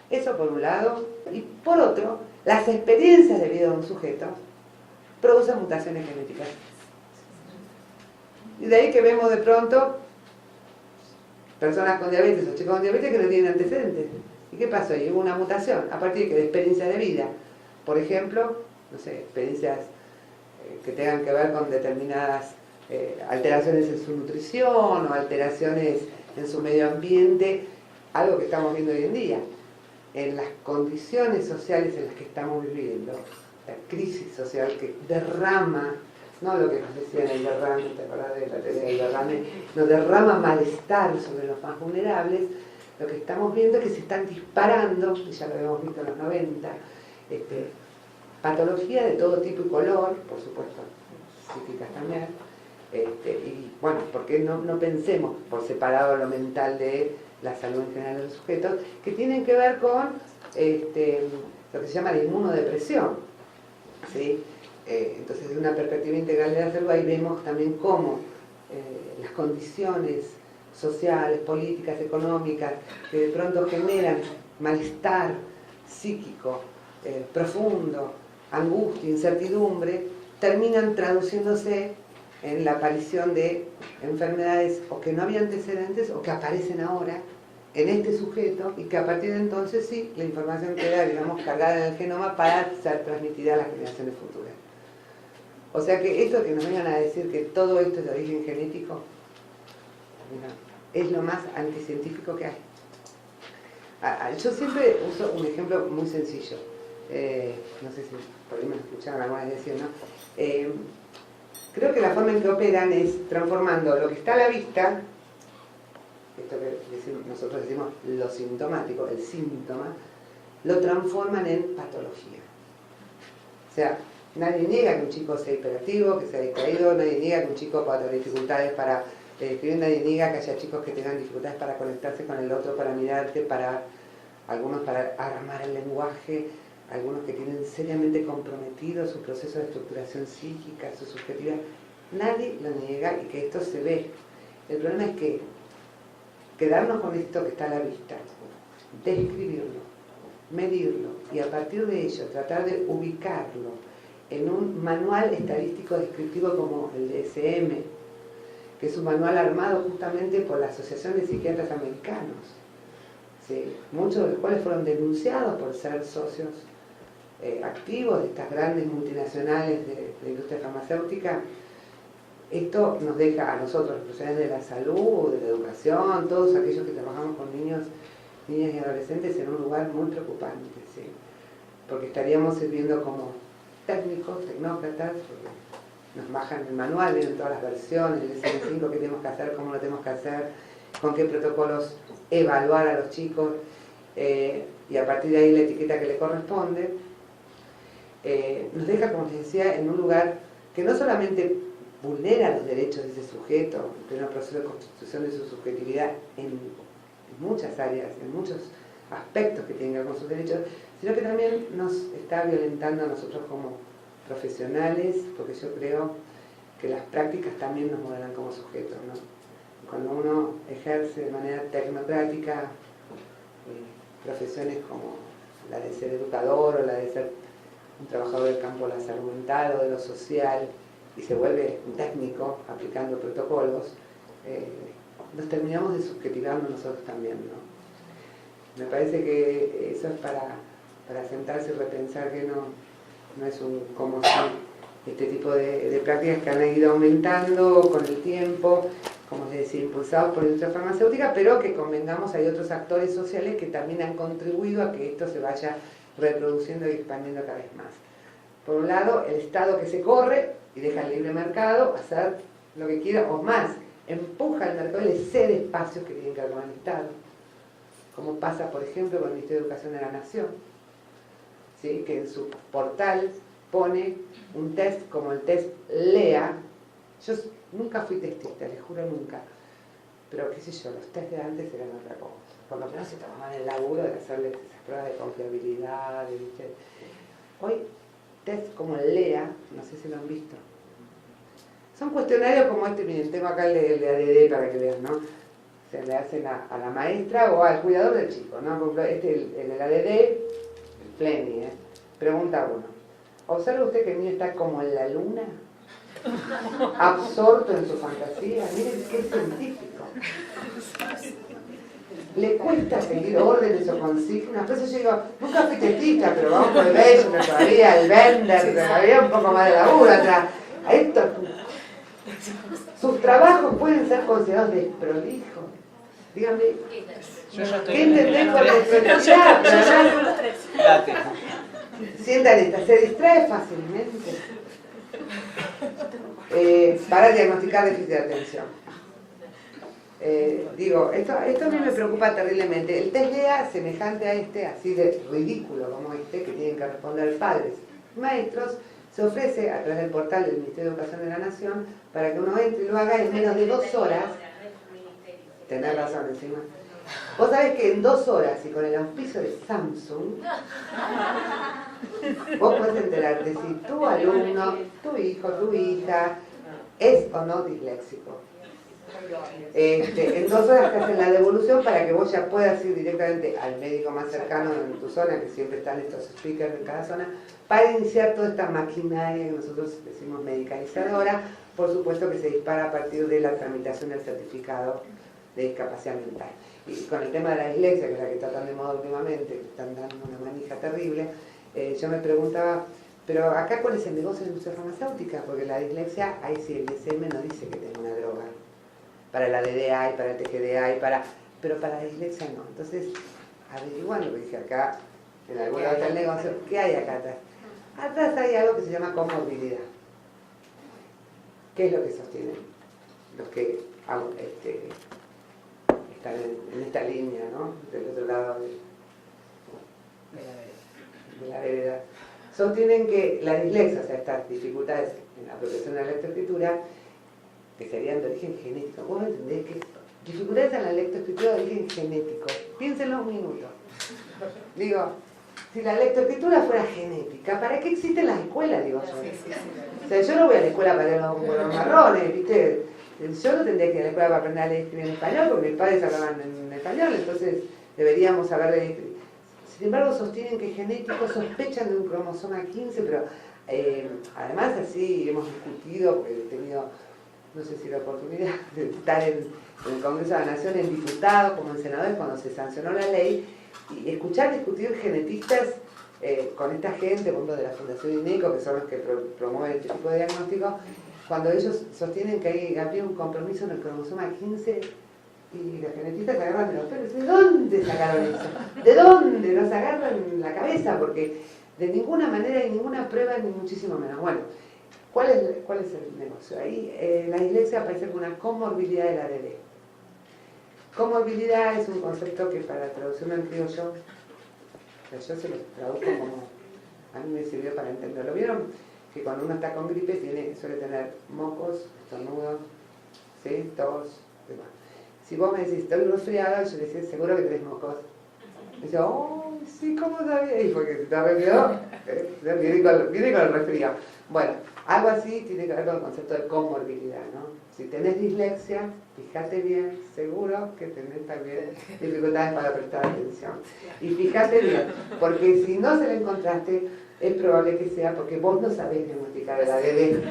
Eso por un lado. Y por otro, las experiencias de vida de un sujeto producen mutaciones genéticas. Y de ahí que vemos de pronto personas con diabetes o chicos con diabetes que no tienen antecedentes. ¿Y qué pasó? Y hubo una mutación a partir de experiencias de vida. Por ejemplo, no sé, experiencias que tengan que ver con determinadas alteraciones en su nutrición o alteraciones en su medio ambiente, algo que estamos viendo hoy en día. En las condiciones sociales en las que estamos viviendo, la crisis social que derrama, no lo que nos decían el derrame, ¿te acordás de la teoría del derrame? Nos derrama malestar sobre los más vulnerables. Lo que estamos viendo es que se están disparando, y ya lo habíamos visto en los 90, patologías de todo tipo y color, por supuesto, psíquicas también, y bueno, ¿por qué no pensemos por separado lo mental de la salud en general de los sujetos, que tienen que ver con lo que se llama la inmunodepresión, ¿sí? Entonces, desde una perspectiva integral de la salud, ahí vemos también cómo las condiciones sociales, políticas, económicas, que de pronto generan malestar psíquico profundo, angustia, incertidumbre, terminan traduciéndose en la aparición de enfermedades o que no había antecedentes o que aparecen ahora en este sujeto y que a partir de entonces sí, la información queda, digamos, cargada en el genoma para ser transmitida a las generaciones futuras. O sea que esto que nos vengan a decir que todo esto es de origen genético, es lo más anticientífico que hay. Yo siempre uso un ejemplo muy sencillo. No sé si por ahí me escucharon alguna vez decir, ¿no? Creo que la forma en que operan es transformando lo que está a la vista, esto que nosotros decimos lo sintomático, el síntoma, lo transforman en patología. O sea, nadie niega que un chico sea hiperactivo, que sea distraído, nadie niega que un chico pueda tener dificultades para escribir, nadie niega que haya chicos que tengan dificultades para conectarse con el otro, para mirarte, algunos para armar el lenguaje, algunos que tienen seriamente comprometido su proceso de estructuración psíquica, su subjetividad. Nadie lo niega y que esto se ve. El problema es que quedarnos con esto que está a la vista, describirlo, medirlo y a partir de ello tratar de ubicarlo en un manual estadístico descriptivo como el DSM, que es un manual armado justamente por la Asociación de Psiquiatras Americanos, ¿sí? Muchos de los cuales fueron denunciados por ser socios activos de estas grandes multinacionales de la industria farmacéutica. Esto nos deja a nosotros, los profesionales de la salud, de la educación, todos aquellos que trabajamos con niños, niñas y adolescentes en un lugar muy preocupante, ¿sí? Porque estaríamos sirviendo como técnicos, tecnócratas, porque nos bajan el manual, vienen todas las versiones, el DSM-5, qué tenemos que hacer, cómo lo tenemos que hacer, con qué protocolos evaluar a los chicos, y a partir de ahí la etiqueta que le corresponde. Nos deja, como les decía, en un lugar que no solamente vulnera los derechos de ese sujeto, en pleno proceso de constitución de su subjetividad en muchas áreas, en muchos aspectos que tienen que ver con sus derechos, sino que también nos está violentando a nosotros como profesionales, porque yo creo que las prácticas también nos modelan como sujetos, ¿no? Cuando uno ejerce de manera tecnocrática profesiones como la de ser educador o la de ser un trabajador del campo de la salud mental o de lo social, y se vuelve un técnico aplicando protocolos, nos terminamos de subjetivarnos nosotros también, ¿no? Me parece que eso es para sentarse y repensar que no es como si este tipo de prácticas que han ido aumentando con el tiempo, como les decía, impulsados por la industria farmacéutica, pero que convengamos, hay otros actores sociales que también han contribuido a que esto se vaya reproduciendo y expandiendo cada vez más. Por un lado, el Estado que se corre y deja el libre mercado hacer lo que quiera, o más, empuja al mercado y le cede espacios que tienen que ver con el Estado, como pasa, por ejemplo, con el Ministerio de Educación de la Nación, ¿sí? Que en su portal pone un test como el test LEA. Yo nunca fui testista, les juro nunca, pero qué sé yo, los test de antes eran otra cosa. Por lo menos se tomaban el laburo de hacerles esas pruebas de confiabilidad, ¿viste? Hoy, test como el LEA, no sé si lo han visto. Son cuestionarios como este, miren, tengo acá el de ADD para que vean, ¿no? Se le hacen a la maestra o al cuidador del chico, ¿no? Por ejemplo, el ADD, el Pleni, pregunta uno. ¿Observa usted que el niño está como en la luna? Absorto en su fantasía. Miren qué científico. Le cuesta seguir órdenes o consignas. Por eso yo digo, nunca fui testista, pero vamos por el bello, pero todavía el vender, todavía un poco más de laburo atrás. A esto, sus trabajos pueden ser considerados desprolijos. Díganme, ¿qué entendés por desprolijidad? Sientan esta, se distrae fácilmente. Para diagnosticar déficit de atención. Digo, esto a mí me preocupa terriblemente. El test LEA, semejante a este, así de ridículo como este, que tienen que responder padres y maestros, se ofrece a través del portal del Ministerio de Educación de la Nación para que uno entre y lo haga en menos de 2 horas. Tenés razón encima. Vos sabés que en 2 horas y con el auspicio de Samsung, vos podés enterarte si tu alumno, tu hijo, tu hija es o no disléxico. En 2 horas te hacen la devolución para que vos ya puedas ir directamente al médico más cercano en tu zona, que siempre están estos speakers en cada zona, para iniciar toda esta maquinaria que nosotros decimos medicalizadora, por supuesto que se dispara a partir de la tramitación del certificado de discapacidad mental. Y con el tema de la dislexia, que es la que tratan de moda últimamente, que están dando una manija terrible, yo me preguntaba, pero acá ¿cuál es el negocio de la industria farmacéutica? Porque la dislexia, ahí sí, el DSM no dice que tenga una droga. Para la ADD hay, para el TGD hay, pero para la dislexia no. Entonces, averiguando, dije acá, en algún lado está el negocio, ¿qué hay acá atrás? Atrás hay algo que se llama comorbilidad. ¿Qué es lo que sostienen los que están en esta línea, ¿no? Del otro lado de la vereda? Sostienen que la dislexia, o sea, estas dificultades en la apropiación de la lectoescritura, que serían de origen genético. Vos entendés que dificultades en la lectoescritura de origen genético. Piénsenlo un minuto. Digo, si la lectoescritura fuera genética, ¿para qué existen las escuelas? Digo yo. O sea, yo no voy a la escuela para leer los marrones, ¿viste? Yo no tendría que ir a la escuela para aprender a leer y escribir en español, porque mis padres hablaban en español, entonces deberíamos saber leer y escribir. Sin embargo, sostienen que genéticos sospechan de un cromosoma 15, pero Además, así hemos discutido, porque he tenido, no sé si la oportunidad de estar en el Congreso de la Nación, en diputados como en senadores, cuando se sancionó la ley, y escuchar discutir genetistas con esta gente, por ejemplo, de la Fundación INECO, que son los que promueven este tipo de diagnóstico, cuando ellos sostienen que había un compromiso en el cromosoma 15, y los genetistas se agarran de los pelos. ¿De dónde sacaron eso? ¿De dónde? Nos agarran la cabeza, porque de ninguna manera hay ninguna prueba, ni muchísimo menos. Bueno, ¿cuál es el negocio? Ahí la iglesia aparece con una comorbilidad de la ADD. Comorbilidad es un concepto que para traducirlo en criollo, yo se lo traduzco como, a mí me sirvió para entenderlo. ¿Vieron? Que cuando uno está con gripe suele tener mocos, estornudos, ¿sí? Tos, demás. Si vos me decís, estoy resfriado, yo le decía, seguro que tenés mocos. Y dice, oh, sí, ¿cómo sabía? Y porque si está resfriado, viene con el resfriado. Bueno, algo así tiene que ver con el concepto de comorbilidad, ¿no? Si tenés dislexia, fíjate bien, seguro que tenés también dificultades para prestar atención. Y fíjate bien, porque si no se la encontraste, es probable que sea porque vos no sabés diagnosticar el ADD.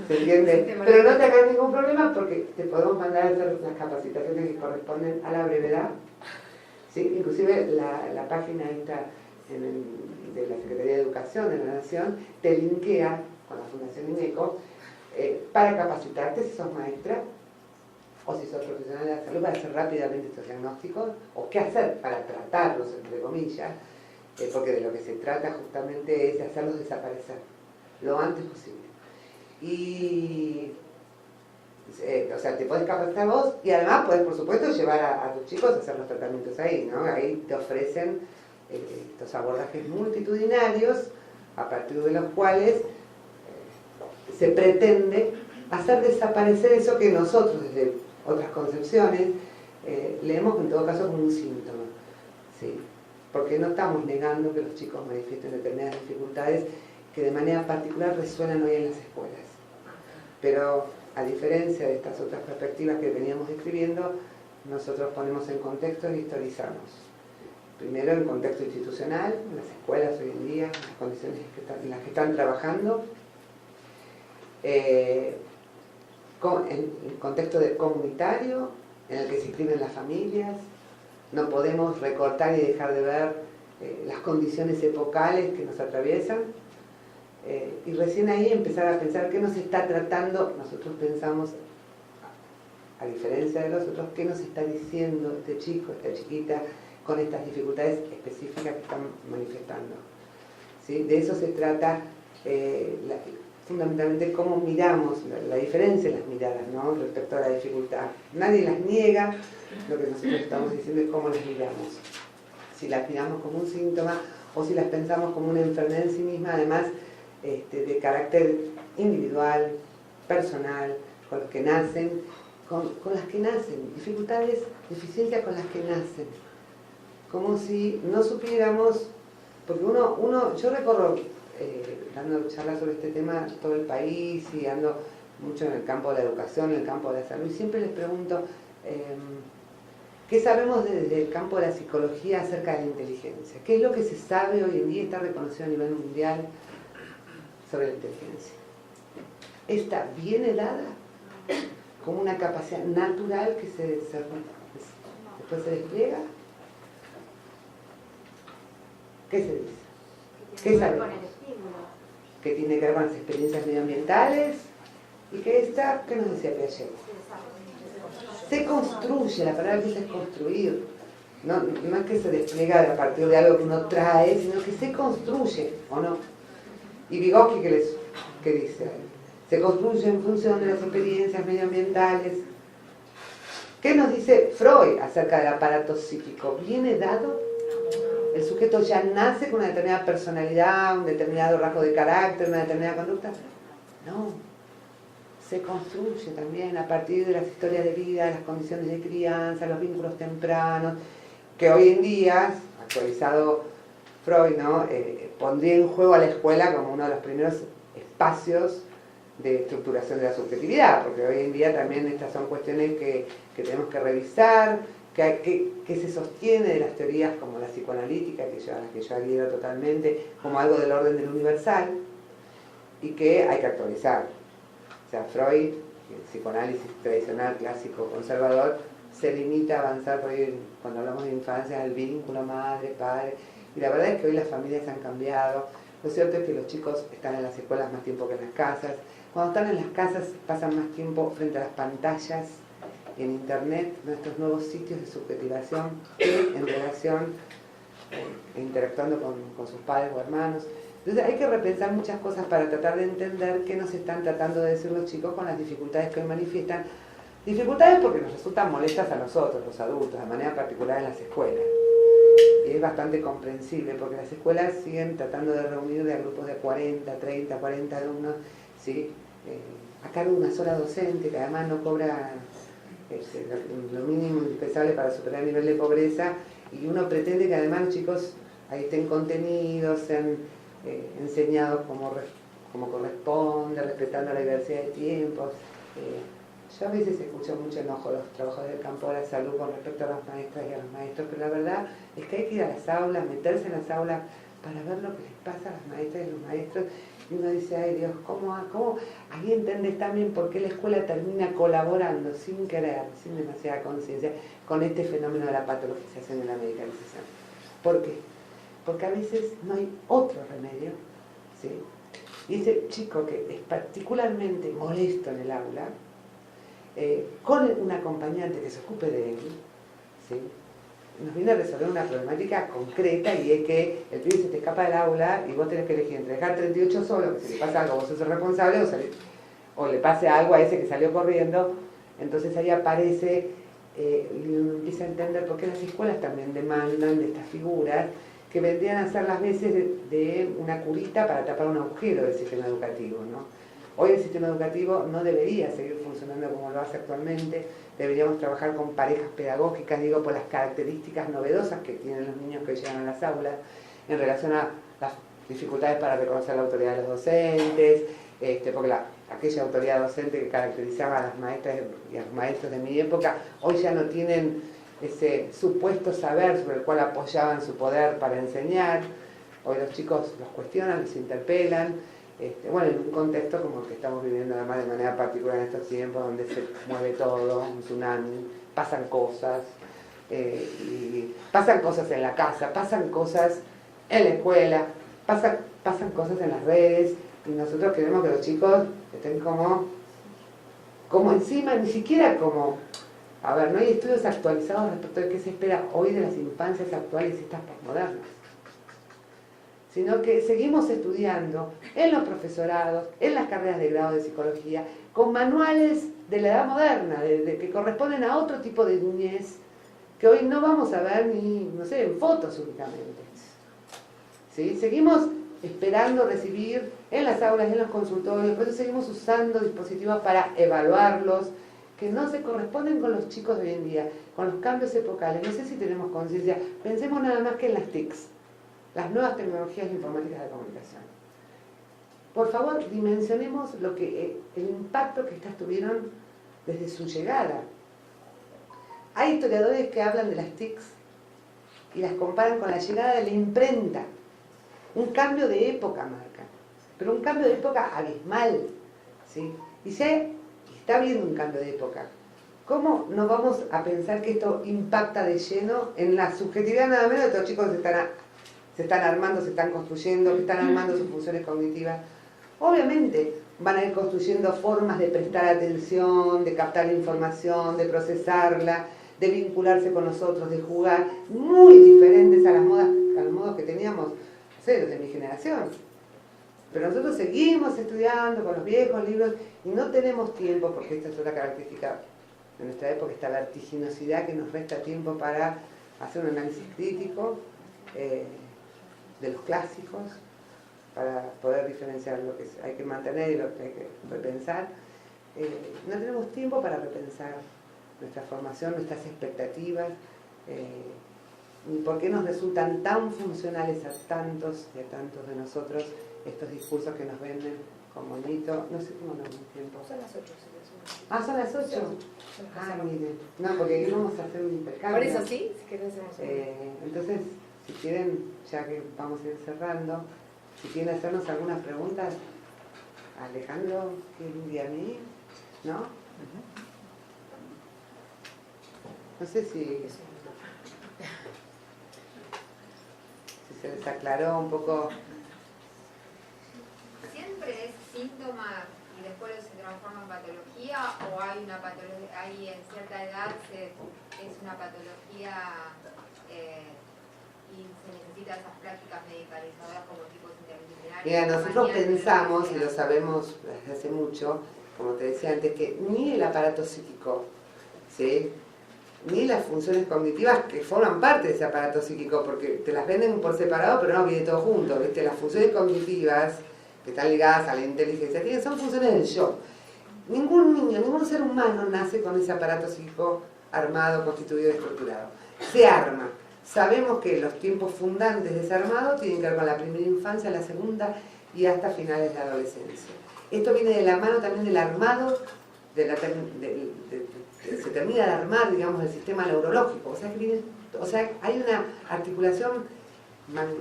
¿Se entiende? Pero no te hagas ningún problema porque te podemos mandar a hacer las capacitaciones que corresponden a la brevedad. ¿Sí? Inclusive la página esta de la Secretaría de Educación de la Nación te linkea con la Fundación INECO para capacitarte si sos maestra o si sos profesional de la salud para hacer rápidamente estos diagnósticos o qué hacer para tratarlos, entre comillas. Porque de lo que se trata justamente es de hacerlos desaparecer lo antes posible. Y, o sea, te podés capacitar vos y además podés, por supuesto, llevar a tus chicos a hacer los tratamientos ahí, ¿no? Ahí te ofrecen estos abordajes multitudinarios a partir de los cuales se pretende hacer desaparecer eso que nosotros, desde otras concepciones, leemos en todo caso como un síntoma, ¿sí? Porque no estamos negando que los chicos manifiesten determinadas dificultades que de manera particular resuenan hoy en las escuelas. Pero a diferencia de estas otras perspectivas que veníamos describiendo, nosotros ponemos en contexto e historizamos. Primero en contexto institucional, en las escuelas hoy en día, en las condiciones en las que están trabajando, en contexto comunitario, en el que se inscriben las familias. No podemos recortar y dejar de ver las condiciones epocales que nos atraviesan. Y recién ahí empezar a pensar qué nos está tratando. Nosotros pensamos, a diferencia de los otros, qué nos está diciendo este chico, esta chiquita, con estas dificultades específicas que están manifestando. ¿Sí? De eso se trata fundamentalmente cómo miramos, la diferencia en las miradas, ¿no? Respecto a la dificultad. Nadie las niega, lo que nosotros estamos diciendo es cómo las miramos. Si las miramos como un síntoma o si las pensamos como una enfermedad en sí misma, además de carácter individual, personal, con los que nacen, con las que nacen, dificultades, deficiencias con las que nacen. Como si no supiéramos, porque yo recorro dando charlas sobre este tema todo el país y ando mucho en el campo de la educación, en el campo de la salud, y siempre les pregunto ¿qué sabemos desde el campo de la psicología acerca de la inteligencia? ¿Qué es lo que se sabe hoy en día, está reconocido a nivel mundial sobre la inteligencia? ¿Esta viene dada como una capacidad natural que después se despliega? ¿Qué se dice? ¿Qué sabemos? Que tiene que ver con las experiencias medioambientales y que esta, ¿qué nos decía Piaget? Se construye, la palabra que es construir. No es que se despliega a partir de algo que uno trae, sino que se construye, ¿o no? Y Vygotsky, ¿qué dice? Se construye en función de las experiencias medioambientales. ¿Qué nos dice Freud acerca del aparato psíquico? ¿Viene dado? ¿El sujeto ya nace con una determinada personalidad, un determinado rasgo de carácter, una determinada conducta? No. Se construye también a partir de las historias de vida, las condiciones de crianza, los vínculos tempranos, que hoy en día, actualizado Freud, ¿no? Pondría en juego a la escuela como uno de los primeros espacios de estructuración de la subjetividad, porque hoy en día también estas son cuestiones que tenemos que revisar, que se sostiene de las teorías como la psicoanalítica, a las que yo adhiero totalmente, como algo del orden del universal, y que hay que actualizar. O sea, Freud, el psicoanálisis tradicional, clásico, conservador, se limita a avanzar por ahí, cuando hablamos de infancia, al vínculo madre-padre, y la verdad es que hoy las familias han cambiado. Lo cierto es que los chicos están en las escuelas más tiempo que en las casas. Cuando están en las casas pasan más tiempo frente a las pantallas, en internet, nuestros nuevos sitios de subjetivación, en relación, interactuando con sus padres o hermanos. Entonces hay que repensar muchas cosas para tratar de entender qué nos están tratando de decir los chicos con las dificultades que hoy manifiestan. Dificultades porque nos resultan molestas a nosotros, los adultos, de manera particular en las escuelas. Y es bastante comprensible porque las escuelas siguen tratando de reunir de grupos de 40, 30, 40 alumnos, ¿sí? A cargo de una sola docente que además no cobra lo mínimo indispensable para superar el nivel de pobreza, y uno pretende que además los chicos ahí estén contenidos, sean enseñados como corresponde, respetando la diversidad de tiempos. Yo a veces escucho mucho enojo los trabajadores del campo de la salud con respecto a las maestras y a los maestros, pero la verdad es que hay que ir a las aulas, meterse en las aulas para ver lo que les pasa a las maestras y a los maestros. Y uno dice, ay Dios, ¿cómo? Ahí entiendes también por qué la escuela termina colaborando sin querer, sin demasiada conciencia, con este fenómeno de la patologización y la medicalización. ¿Por qué? Porque a veces no hay otro remedio, ¿sí? Y ese chico que es particularmente molesto en el aula, con un acompañante que se ocupe de él, ¿sí? Nos viene a resolver una problemática concreta, y es que el pibe se te escapa del aula y vos tenés que elegir entre dejar 38 solo, que si le pasa algo vos sos el responsable, o le pase algo a ese que salió corriendo. Entonces ahí aparece y uno empieza a entender por qué las escuelas también demandan de estas figuras que vendrían a ser las veces de una curita para tapar un agujero del sistema educativo, ¿no? Hoy el sistema educativo no debería seguir funcionando como lo hace actualmente. Deberíamos trabajar con parejas pedagógicas, digo, por las características novedosas que tienen los niños que llegan a las aulas, en relación a las dificultades para reconocer la autoridad de los docentes, porque aquella autoridad docente que caracterizaba a las maestras y a los maestros de mi época, hoy ya no tienen ese supuesto saber sobre el cual apoyaban su poder para enseñar. Hoy los chicos los cuestionan, los interpelan. Bueno, en un contexto como el que estamos viviendo además de manera particular en estos tiempos, donde se mueve todo, un tsunami, pasan cosas, y pasan cosas en la casa, pasan cosas en la escuela, pasan cosas en las redes, y nosotros queremos que los chicos estén como encima, ni siquiera como, a ver, no hay estudios actualizados respecto de qué se espera hoy de las infancias actuales y estas posmodernas, sino que seguimos estudiando en los profesorados, en las carreras de grado de psicología, con manuales de la edad moderna, que corresponden a otro tipo de niñez, que hoy no vamos a ver ni, no sé, en fotos únicamente. ¿Sí? Seguimos esperando recibir en las aulas, en los consultorios, por eso seguimos usando dispositivos para evaluarlos, que no se corresponden con los chicos de hoy en día, con los cambios epocales. No sé si tenemos conciencia, pensemos nada más que en las TICs, las nuevas tecnologías informáticas de comunicación. Por favor, dimensionemos el impacto que estas tuvieron desde su llegada. Hay historiadores que hablan de las TICs y las comparan con la llegada de la imprenta. Un cambio de época marca, pero un cambio de época abismal, ¿sí? Y se está habiendo un cambio de época. ¿Cómo no vamos a pensar que esto impacta de lleno en la subjetividad nada menos de que los chicos se están armando, se están construyendo, que están armando sus funciones cognitivas? Obviamente van a ir construyendo formas de prestar atención, de captar la información, de procesarla, de vincularse con nosotros, de jugar, muy diferentes a los modos que teníamos, no sé, los de mi generación. Pero nosotros seguimos estudiando con los viejos libros y no tenemos tiempo, porque esta es otra característica de nuestra época, esta vertiginosidad que nos resta tiempo para hacer un análisis crítico de los clásicos, para poder diferenciar lo que hay que mantener y lo que hay que repensar. No tenemos tiempo para repensar nuestra formación, nuestras expectativas, ni por qué nos resultan tan funcionales a tantos y a tantos de nosotros estos discursos que nos venden como mito. No sé cómo nos un tiempo. Son las 8. Ah, son las 8. Ah, miren. No, porque aquí vamos a hacer un intercambio. Por eso sí, si querés hacemos entonces, si quieren, ya que vamos a ir cerrando, si quieren hacernos algunas preguntas, Alejandro, que envía a mí, ¿no? No sé si se les aclaró un poco. ¿Siempre es síntoma y después se transforma en patología o hay una patología, hay en cierta edad es una patología y se necesitan esas prácticas medicalizadoras como tipos interdisciplinarios? Mira, nosotros pensamos, y lo sabemos desde hace mucho, como te decía antes, que ni el aparato psíquico, ¿sí?, ni las funciones cognitivas que forman parte de ese aparato psíquico, porque te las venden por separado, pero no viene todo junto, ¿viste? Las funciones cognitivas que están ligadas a la inteligencia son funciones del yo. Ningún niño, ningún ser humano nace con ese aparato psíquico armado, constituido y estructurado. Se arma. Sabemos que los tiempos fundantes de ese armado tienen que ver con la primera infancia, la segunda y hasta finales de la adolescencia. Esto viene de la mano también del armado, se termina de armar, digamos, el sistema neurológico. O sea, hay una articulación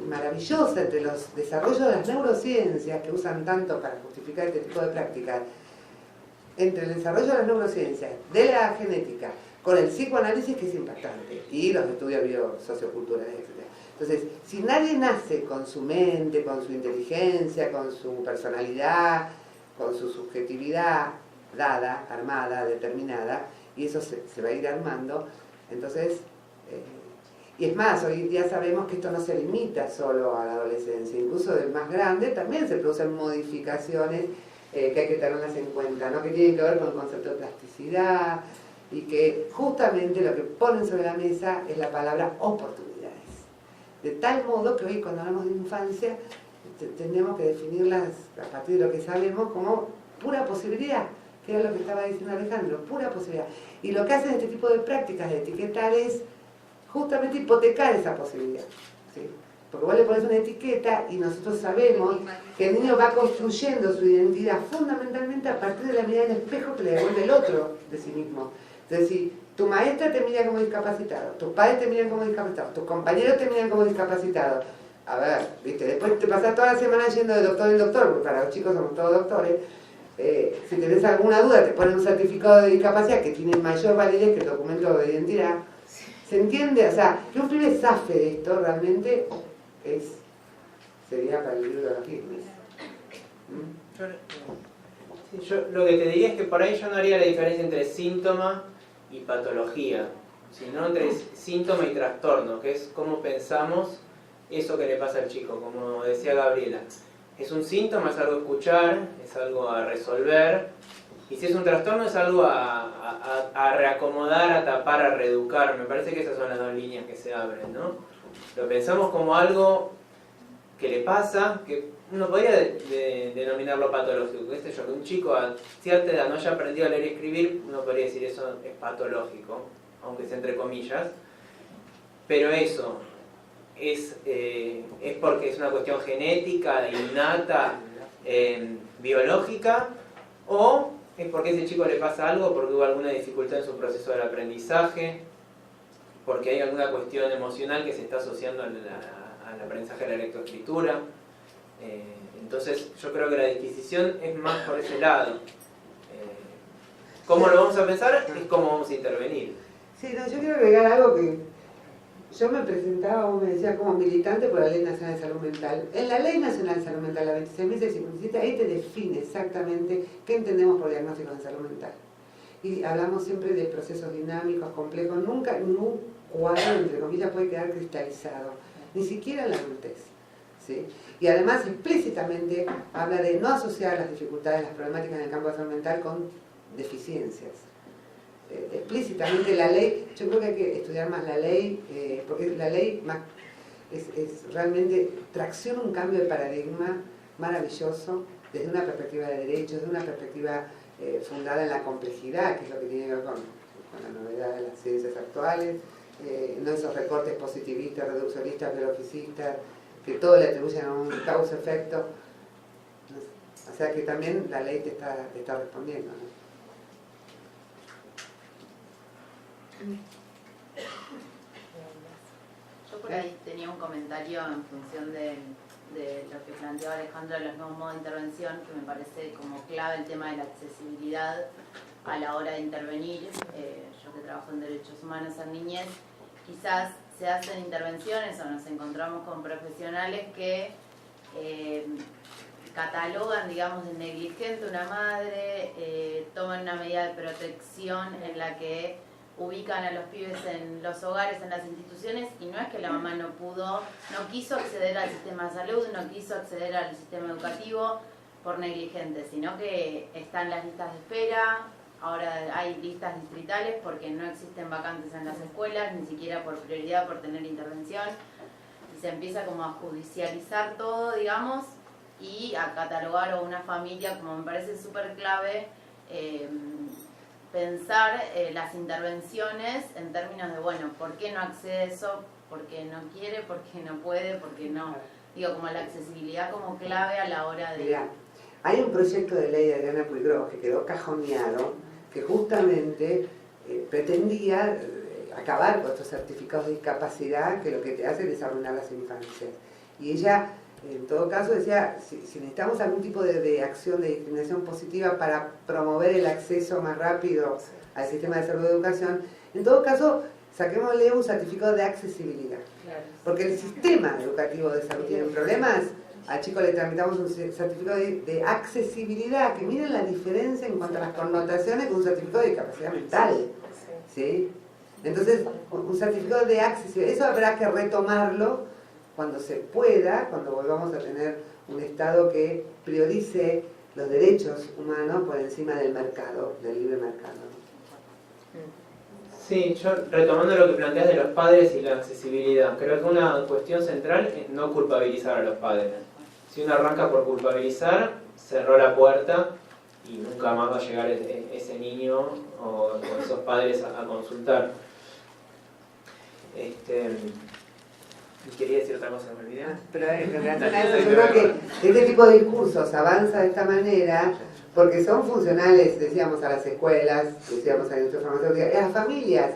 maravillosa entre los desarrollos de las neurociencias, que usan tanto para justificar este tipo de prácticas, entre el desarrollo de las neurociencias, de la genética, con el psicoanálisis, que es impactante, y los estudios biosocioculturales, etc. Entonces, si nadie nace con su mente, con su inteligencia, con su personalidad, con su subjetividad dada, armada, determinada, y eso se va a ir armando, entonces, y es más, hoy día sabemos que esto no se limita solo a la adolescencia, incluso de más grande también se producen modificaciones que hay que tenerlas en cuenta, ¿no?, que tienen que ver con el concepto de plasticidad, y que justamente lo que ponen sobre la mesa es la palabra oportunidades. De tal modo que hoy cuando hablamos de infancia tenemos que definirlas a partir de lo que sabemos como pura posibilidad, que era lo que estaba diciendo Alejandro, pura posibilidad. Y lo que hacen este tipo de prácticas de etiquetar es justamente hipotecar esa posibilidad, ¿sí? Porque vos le pones una etiqueta y nosotros sabemos que el niño va construyendo su identidad fundamentalmente a partir de la mirada en espejo que le devuelve el otro de sí mismo. Entonces, si tu maestra te mira como discapacitado, tus padres te miran como discapacitado, tus compañeros te miran como discapacitado, a ver, ¿viste? Después te pasas toda la semana yendo de doctor en doctor, porque para los chicos somos todos doctores. Si tenés alguna duda, te ponen un certificado de discapacidad que tiene mayor validez que el documento de identidad. ¿Se entiende? O sea, que un pibe zafe de esto realmente sería para el libro de los Guinness. Yo lo que te diría es que por ahí yo no haría la diferencia entre síntoma y patología, sino entre síntoma y trastorno, que es cómo pensamos eso que le pasa al chico, como decía Gabriela. Es un síntoma, es algo a escuchar, es algo a resolver, y si es un trastorno es algo a reacomodar, a tapar, a reeducar. Me parece que esas son las dos líneas que se abren, ¿no? Lo pensamos como algo que le pasa, que uno podría denominarlo patológico, qué sé yo, que un chico a cierta edad no haya aprendido a leer y escribir, uno podría decir eso es patológico, aunque sea entre comillas, pero eso es porque es una cuestión genética, innata, biológica, o es porque a ese chico le pasa algo, porque hubo alguna dificultad en su proceso del aprendizaje, porque hay alguna cuestión emocional que se está asociando al aprendizaje de la lectoescritura. Entonces yo creo que la disquisición es más por ese lado. ¿Cómo lo vamos a pensar? Es cómo vamos a intervenir. Sí, no, yo quiero agregar algo que yo me presentaba, o me decía, como militante por la Ley Nacional de Salud Mental. En la Ley Nacional de Salud Mental, la 26.657, ahí te define exactamente qué entendemos por diagnóstico de salud mental. Y hablamos siempre de procesos dinámicos, complejos. Nunca ningún cuadro, entre comillas, puede quedar cristalizado, ni siquiera en la adultez, ¿sí? Y además explícitamente habla de no asociar las dificultades, las problemáticas en el campo de salud mental con deficiencias. Explícitamente la ley, yo creo que hay que estudiar más la ley, porque la ley es realmente tracciona un cambio de paradigma maravilloso desde una perspectiva de derechos, desde una perspectiva fundada en la complejidad, que es lo que tiene que ver con la novedad de las ciencias actuales, no esos recortes positivistas, reduccionistas, biologicistas, que todo le atribuyen a un causa-efecto. O sea que también la ley te está respondiendo, ¿no? Yo por ahí tenía un comentario en función de de lo que planteaba Alejandro de los nuevos modos de intervención, que me parece como clave el tema de la accesibilidad a la hora de intervenir. Yo que trabajo en derechos humanos en niñez, quizás se hacen intervenciones o nos encontramos con profesionales que catalogan, digamos, de negligente una madre, toman una medida de protección en la que ubican a los pibes en los hogares, en las instituciones, y no es que la mamá no quiso acceder al sistema de salud, no quiso acceder al sistema educativo por negligente, sino que están las listas de espera. Ahora hay listas distritales porque no existen vacantes en las escuelas, ni siquiera por prioridad, por tener intervención. Y se empieza como a judicializar todo, digamos, y a catalogar a una familia, como me parece súper clave, pensar las intervenciones en términos de, bueno, ¿por qué no accede a eso? ¿Por qué no quiere? ¿Por qué no puede? ¿Por qué no? Digo, como la accesibilidad como clave a la hora de... Mirá, hay un proyecto de ley de Adriana Puigros que quedó cajoneado, que justamente pretendía acabar con estos certificados de discapacidad que lo que te hacen es arruinar las infancias. Y ella, en todo caso, decía, si necesitamos algún tipo de acción de discriminación positiva para promover el acceso más rápido al sistema de salud y educación, en todo caso, saquémosle un certificado de accesibilidad. Porque el sistema educativo de salud tiene problemas. Al chico le tramitamos un certificado de accesibilidad, que miren la diferencia en cuanto a las connotaciones con un certificado de discapacidad mental. ¿Sí? Entonces, un certificado de accesibilidad, eso habrá que retomarlo cuando se pueda, cuando volvamos a tener un Estado que priorice los derechos humanos por encima del mercado, del libre mercado. Sí, yo retomando lo que planteas de los padres y la accesibilidad, creo que una cuestión central es no culpabilizar a los padres. Si uno arranca por culpabilizar, cerró la puerta y nunca más va a llegar ese niño o esos padres a consultar. Y quería decir otra cosa, me olvidé. Pero en relación a eso, yo creo que este tipo de discursos avanza de esta manera porque son funcionales, decíamos, a las escuelas, decíamos a la industria farmacéutica, y a las familias.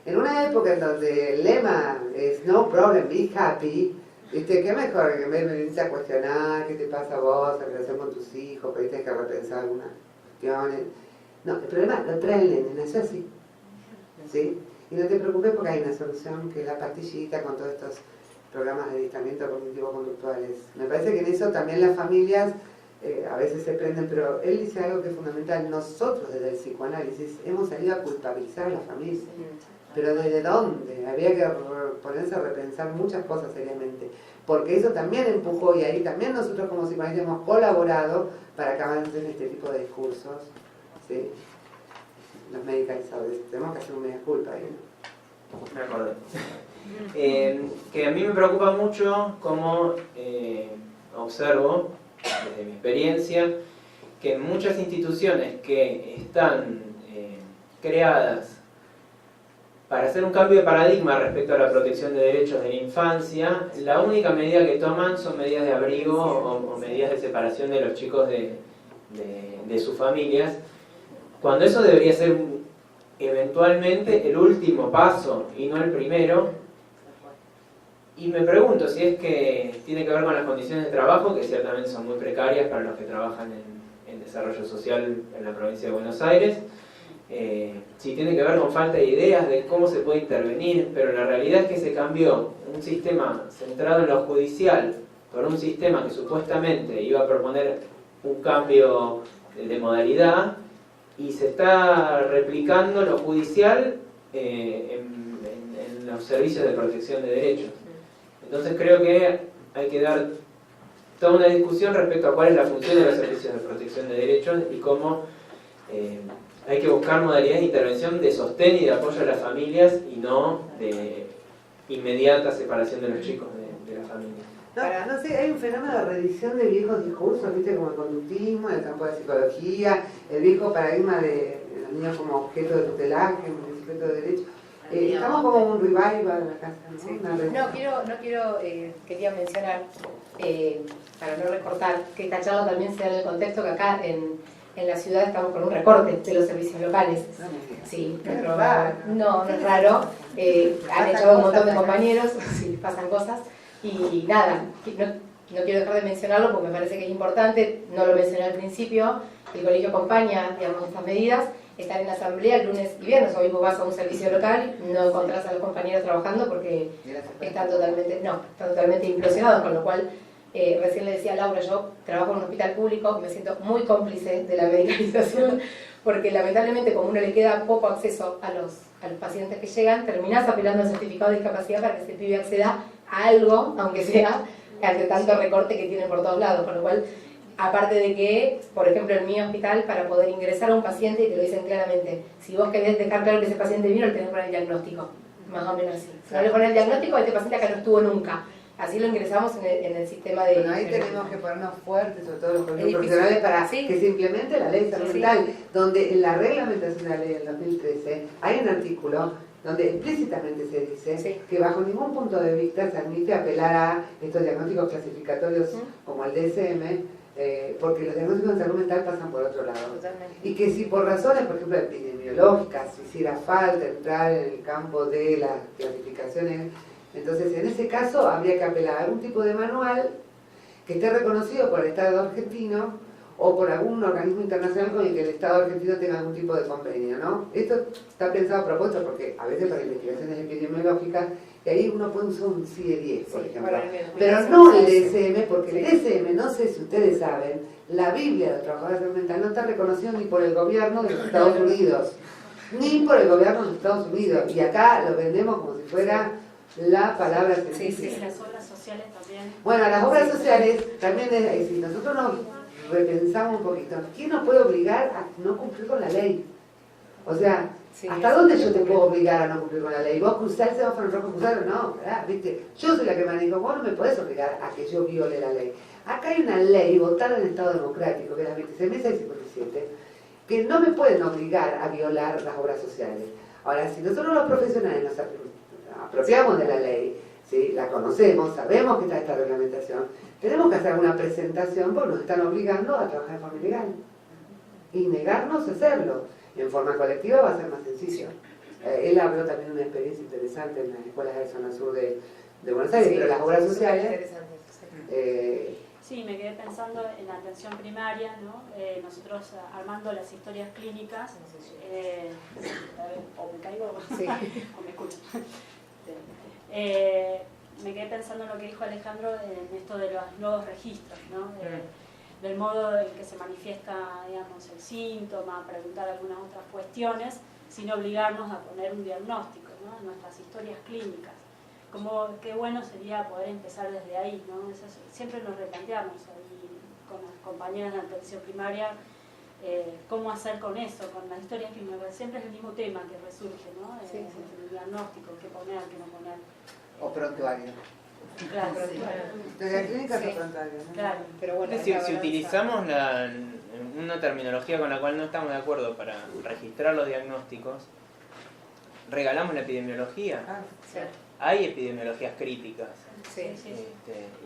En una época en donde el lema es no problem, be happy, ¿viste? ¿Qué mejor que en vez de venirse a cuestionar qué te pasa a vos en relación con tus hijos, que tienes que repensar algunas cuestiones? No, el problema lo trae el nene, nació así. ¿Sí? Y no te preocupes porque hay una solución que es la pastillita con todos estos programas de adiestramiento cognitivo-conductuales. Me parece que en eso también las familias a veces se prenden, pero él dice algo que es fundamental. Nosotros desde el psicoanálisis hemos salido a culpabilizar a la familia. ¿Pero desde dónde? Había que ponerse a repensar muchas cosas seriamente. Porque eso también empujó, y ahí también nosotros como psicoanalistas hemos colaborado para que avancen este tipo de discursos. ¿Sí? Los medicalizadores. Tenemos que hacer una culpa ahí, ¿no? Me acordé. Que a mí me preocupa mucho cómo observo, desde mi experiencia, que en muchas instituciones que están creadas para hacer un cambio de paradigma respecto a la protección de derechos de la infancia, la única medida que toman son medidas de abrigo o medidas de separación de los chicos de sus familias, cuando eso debería ser eventualmente el último paso y no el primero. Y me pregunto si es que tiene que ver con las condiciones de trabajo, que ciertamente son muy precarias para los que trabajan en desarrollo social en la provincia de Buenos Aires, si tiene que ver con falta de ideas de cómo se puede intervenir, pero la realidad es que se cambió un sistema centrado en lo judicial por un sistema que supuestamente iba a proponer un cambio de modalidad, y se está replicando lo judicial en los servicios de protección de derechos. Entonces creo que hay que dar toda una discusión respecto a cuál es la función de los servicios de protección de derechos y cómo hay que buscar modalidades de intervención de sostén y de apoyo a las familias y no de inmediata separación de los chicos de la familia. No sé, hay un fenómeno de reedición de viejos discursos, ¿viste? Como el conductismo, en el campo de psicología, el viejo paradigma de los niños como objeto de tutelaje, como sujeto de derecho. Estamos como un revival en la casa, ¿no? Sí. Quería mencionar, para no recortar, que esta charla también se da en el contexto que acá en la ciudad estamos con un recorte de los servicios locales. Sí, no es raro. Han echado un montón de compañeros, sí, pasan cosas. Y nada, no quiero dejar de mencionarlo porque me parece que es importante, no lo mencioné al principio, el colegio acompaña, digamos, estas medidas, están en asamblea el lunes y viernes, hoy vos vas a un servicio local, no encontrás a los compañeros trabajando porque están totalmente implosionados, con lo cual, recién le decía a Laura, yo trabajo en un hospital público, me siento muy cómplice de la medicalización, porque lamentablemente como uno le queda poco acceso a los pacientes que llegan, terminás apelando al certificado de discapacidad para que ese pibe acceda a algo, aunque sea ante tanto recorte que tienen por todos lados, con lo cual, aparte de que, por ejemplo, en mi hospital, para poder ingresar a un paciente, y te lo dicen claramente, si vos querés dejar claro que ese paciente vino, le tenés que poner el diagnóstico, más o menos así. Si no le pones el diagnóstico, este paciente acá no estuvo nunca. Así lo ingresamos en el sistema de... Bueno, ahí tenemos que ponernos fuertes, sobre todo los colegios profesionales, para que se implemente la ley de salud mental, donde en la reglamentación de la ley del 2013 hay un artículo donde explícitamente se dice que bajo ningún punto de vista se admite apelar a estos diagnósticos clasificatorios como el DSM, porque los diagnósticos de salud mental pasan por otro lado. Totalmente. Y que si por razones, por ejemplo, epidemiológicas, hiciera falta entrar en el campo de las clasificaciones, entonces en ese caso habría que apelar a algún tipo de manual que esté reconocido por el Estado argentino o por algún organismo internacional con el que el Estado argentino tenga algún tipo de convenio, ¿no? Esto está pensado a propósito porque a veces para investigaciones epidemiológicas, y ahí uno puede usar un CIE-10, por ejemplo, pero no el DSM, porque el DSM, no sé si ustedes saben, la Biblia de los trabajadores de salud mental no está reconocido ni por el gobierno de los Estados Unidos, ni por el gobierno de los Estados Unidos, y acá lo vendemos como si fuera la palabra científica. Y las obras sociales también. Bueno, las obras sociales también es, si nosotros nos repensamos un poquito, ¿quién nos puede obligar a no cumplir con la ley? O sea, ¿hasta dónde yo te puedo obligar a no cumplir con la ley? ¿Vos cruzar el semáforo en rojo, cruzarlo? No, ¿verdad? ¿Viste? Yo soy la que manejo, vos no me podés obligar a que yo viole la ley. Acá hay una ley votada en el Estado Democrático, que es la 26.657, que no me pueden obligar a violar las obras sociales. Ahora, si nosotros los profesionales nos apropiamos de la ley, ¿sí? La conocemos, sabemos que está esta reglamentación, tenemos que hacer una presentación porque nos están obligando a trabajar de forma ilegal. Y negarnos a hacerlo en forma colectiva va a ser más sencillo. Él habló también de una experiencia interesante en las escuelas de zona sur de Buenos Aires, pero las obras sociales... Sí, me quedé pensando en la atención primaria, ¿no? Nosotros armando las historias clínicas, o me caigo o me escucho. Me quedé pensando en lo que dijo Alejandro en esto de los nuevos registros, ¿no? Del modo en que se manifiesta, digamos, el síntoma, preguntar algunas otras cuestiones, sin obligarnos a poner un diagnóstico, ¿no? En nuestras historias clínicas. Como qué bueno sería poder empezar desde ahí, ¿no? Eso siempre nos replanteamos ahí con las compañeras de atención primaria, cómo hacer con eso, con las historias clínicas. Siempre es el mismo tema que resurge, ¿no? El diagnóstico, qué poner, qué no poner. O prontuario. Claro, Historia clínica o prontuario, ¿no? claro. Pero bueno, Es decir, si utilizamos una terminología con la cual no estamos de acuerdo para registrar los diagnósticos, regalamos la epidemiología. Hay epidemiologías críticas.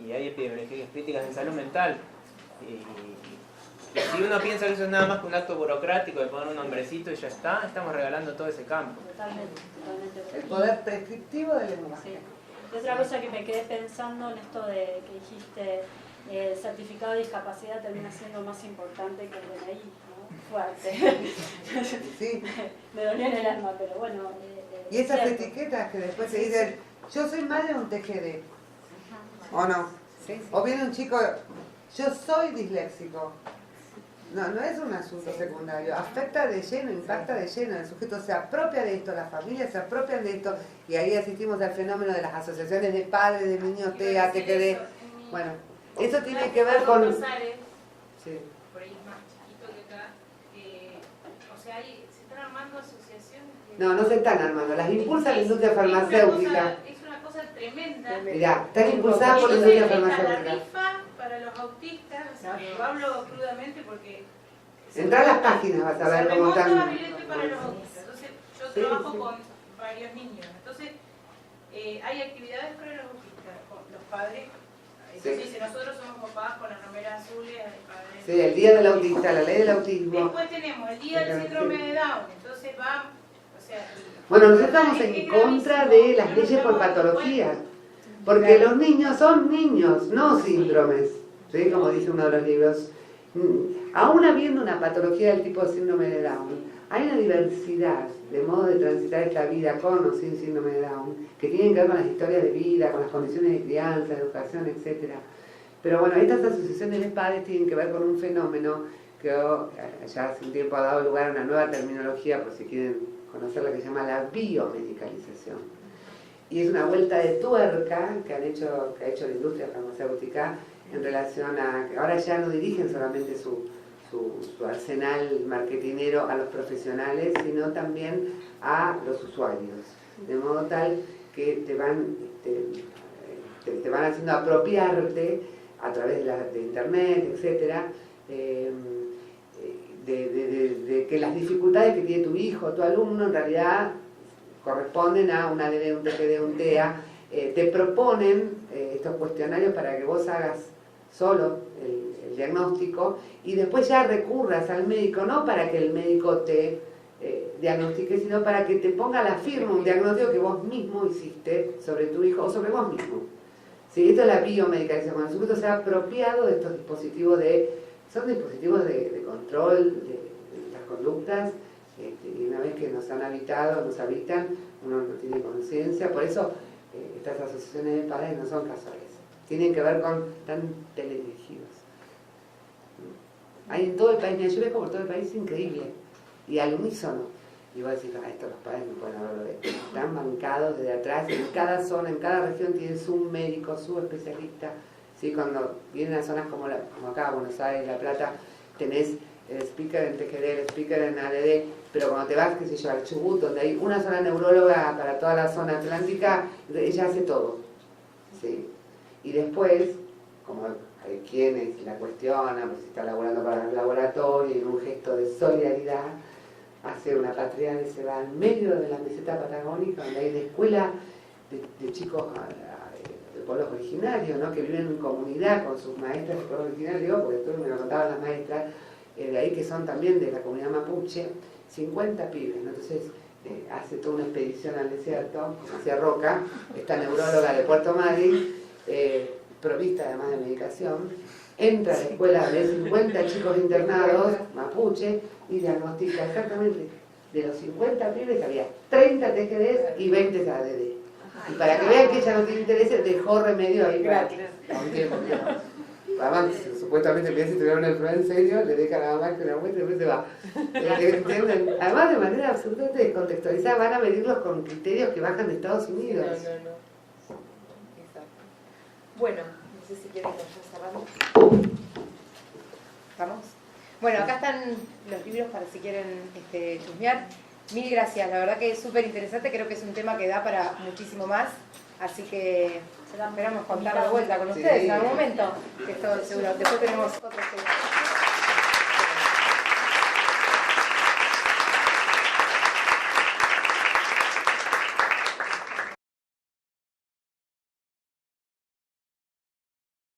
Y hay epidemiologías críticas en salud mental. Y si uno piensa que eso es nada más que un acto burocrático de poner un nombrecito y ya está, estamos regalando todo ese campo. Totalmente. El poder prescriptivo del lenguaje. Sí. Y otra cosa que me quedé pensando en esto de que dijiste, el certificado de discapacidad termina siendo más importante que el DNI, ¿no? Fuerte. Sí. Me dolió en el alma, pero bueno. Y esas cierto. etiquetas que después se dicen, yo soy madre de un TGD, ¿o no? O viene un chico, yo soy disléxico. No es un asunto secundario, afecta de lleno, impacta de lleno, el sujeto se apropia de esto, las familias se apropian de esto, y ahí asistimos al fenómeno de las asociaciones de padres, de niños TEA, TGD. Bueno, eso tiene que ver con... Sí. Por ahí es más chiquito que acá. O sea, se están armando asociaciones. No se están armando, las impulsa la industria farmacéutica. Es una cosa tremenda. Mirá, están impulsadas por la industria La farmacéutica. rifa para los autistas, o sea, lo hablo crudamente porque... Entra a las páginas, vas a ver cómo están. para los autistas. Entonces, yo trabajo con varios niños. Entonces, hay actividades para los autistas, con los padres. Entonces, dice, nosotros somos papás con las remeras azules, padres. Sí, el día del autista, la ley del autismo. Después tenemos el día del síndrome de Down. Entonces, o sea... Bueno, nosotros estamos en contra de las leyes por patología. Porque los niños son niños, no síndromes, ¿sí? Como dice uno de los libros. Aún habiendo una patología del tipo síndrome de Down, hay una diversidad de modos de transitar esta vida con o sin síndrome de Down, que tienen que ver con las historias de vida, con las condiciones de crianza, de educación, etc. Pero bueno, estas asociaciones de padres tienen que ver con un fenómeno que ya hace un tiempo ha dado lugar a una nueva terminología, por si quieren conocer, la que se llama la biomedicalización. Y es una vuelta de tuerca que ha hecho la industria farmacéutica en relación a que ahora ya no dirigen solamente su arsenal marketinero a los profesionales, sino también a los usuarios, de modo tal que te van haciendo apropiarte a través de internet, etcétera, de que las dificultades que tiene tu hijo o tu alumno en realidad corresponden a una ADD, un TPD, un TEA. Te proponen estos cuestionarios para que vos hagas solo el diagnóstico y después ya recurras al médico, no para que el médico te diagnostique, sino para que te ponga la firma, un diagnóstico que vos mismo hiciste sobre tu hijo o sobre vos mismo. Sí, esto es la biomedicalización. Cuando el sujeto se ha apropiado de estos dispositivos son dispositivos de control de las conductas, y una vez que nos han habitado, nos habitan, uno no tiene conciencia. Por eso estas asociaciones de padres no son casuales, tienen que ver con, están teledirigidos. Hay en todo el país, mira, yo veo por todo el país, increíble, y al unísono. Y vos decís, esto los padres no pueden hablarlo de esto. Están bancados desde atrás, en cada zona, en cada región tienen su médico, su especialista. ¿Sí? Cuando vienen a zonas como acá, Buenos Aires, La Plata, tenés el speaker en TGD, el speaker en ADD, pero cuando te vas, qué sé yo, al Chubut, donde hay una sola neuróloga para toda la zona atlántica, ella hace todo. ¿Sí? Y después, como hay quienes la cuestionan, pues si está laborando para el laboratorio, y en un gesto de solidaridad, hace una patria y se va al medio de la meseta patagónica, donde hay una escuela de chicos de pueblos originarios, ¿no? Que viven en comunidad con sus maestras de pueblos originarios, digo, porque esto me lo contaban las maestras, de ahí que son también de la comunidad mapuche, 50 pibes, ¿no? Entonces hace toda una expedición al desierto, hacia Roca, esta neuróloga de Puerto Madryn, provista además de medicación, entra a la escuela de 50 chicos internados mapuche y diagnostica exactamente de los 50 pibes había 30 TGDs y 20 ADD. Y para que vean que ella no tiene interés, dejó remedio ahí para un tiempo. Además, supuestamente si tuvieron el problema en serio, le deja a la mamá que la muestre y después se va. ¿Entienden? Además, de manera absolutamente descontextualizada, van a medirlos con criterios que bajan de Estados Unidos. No. Exacto. Bueno, no sé si quieren que ya cerramos. ¿Estamos? Bueno, acá están los libros para si quieren chusmear. Mil gracias, la verdad que es súper interesante, creo que es un tema que da para muchísimo más, así que esperamos contar de vuelta con ustedes en algún momento, que esto seguro. Después tenemos otros temas.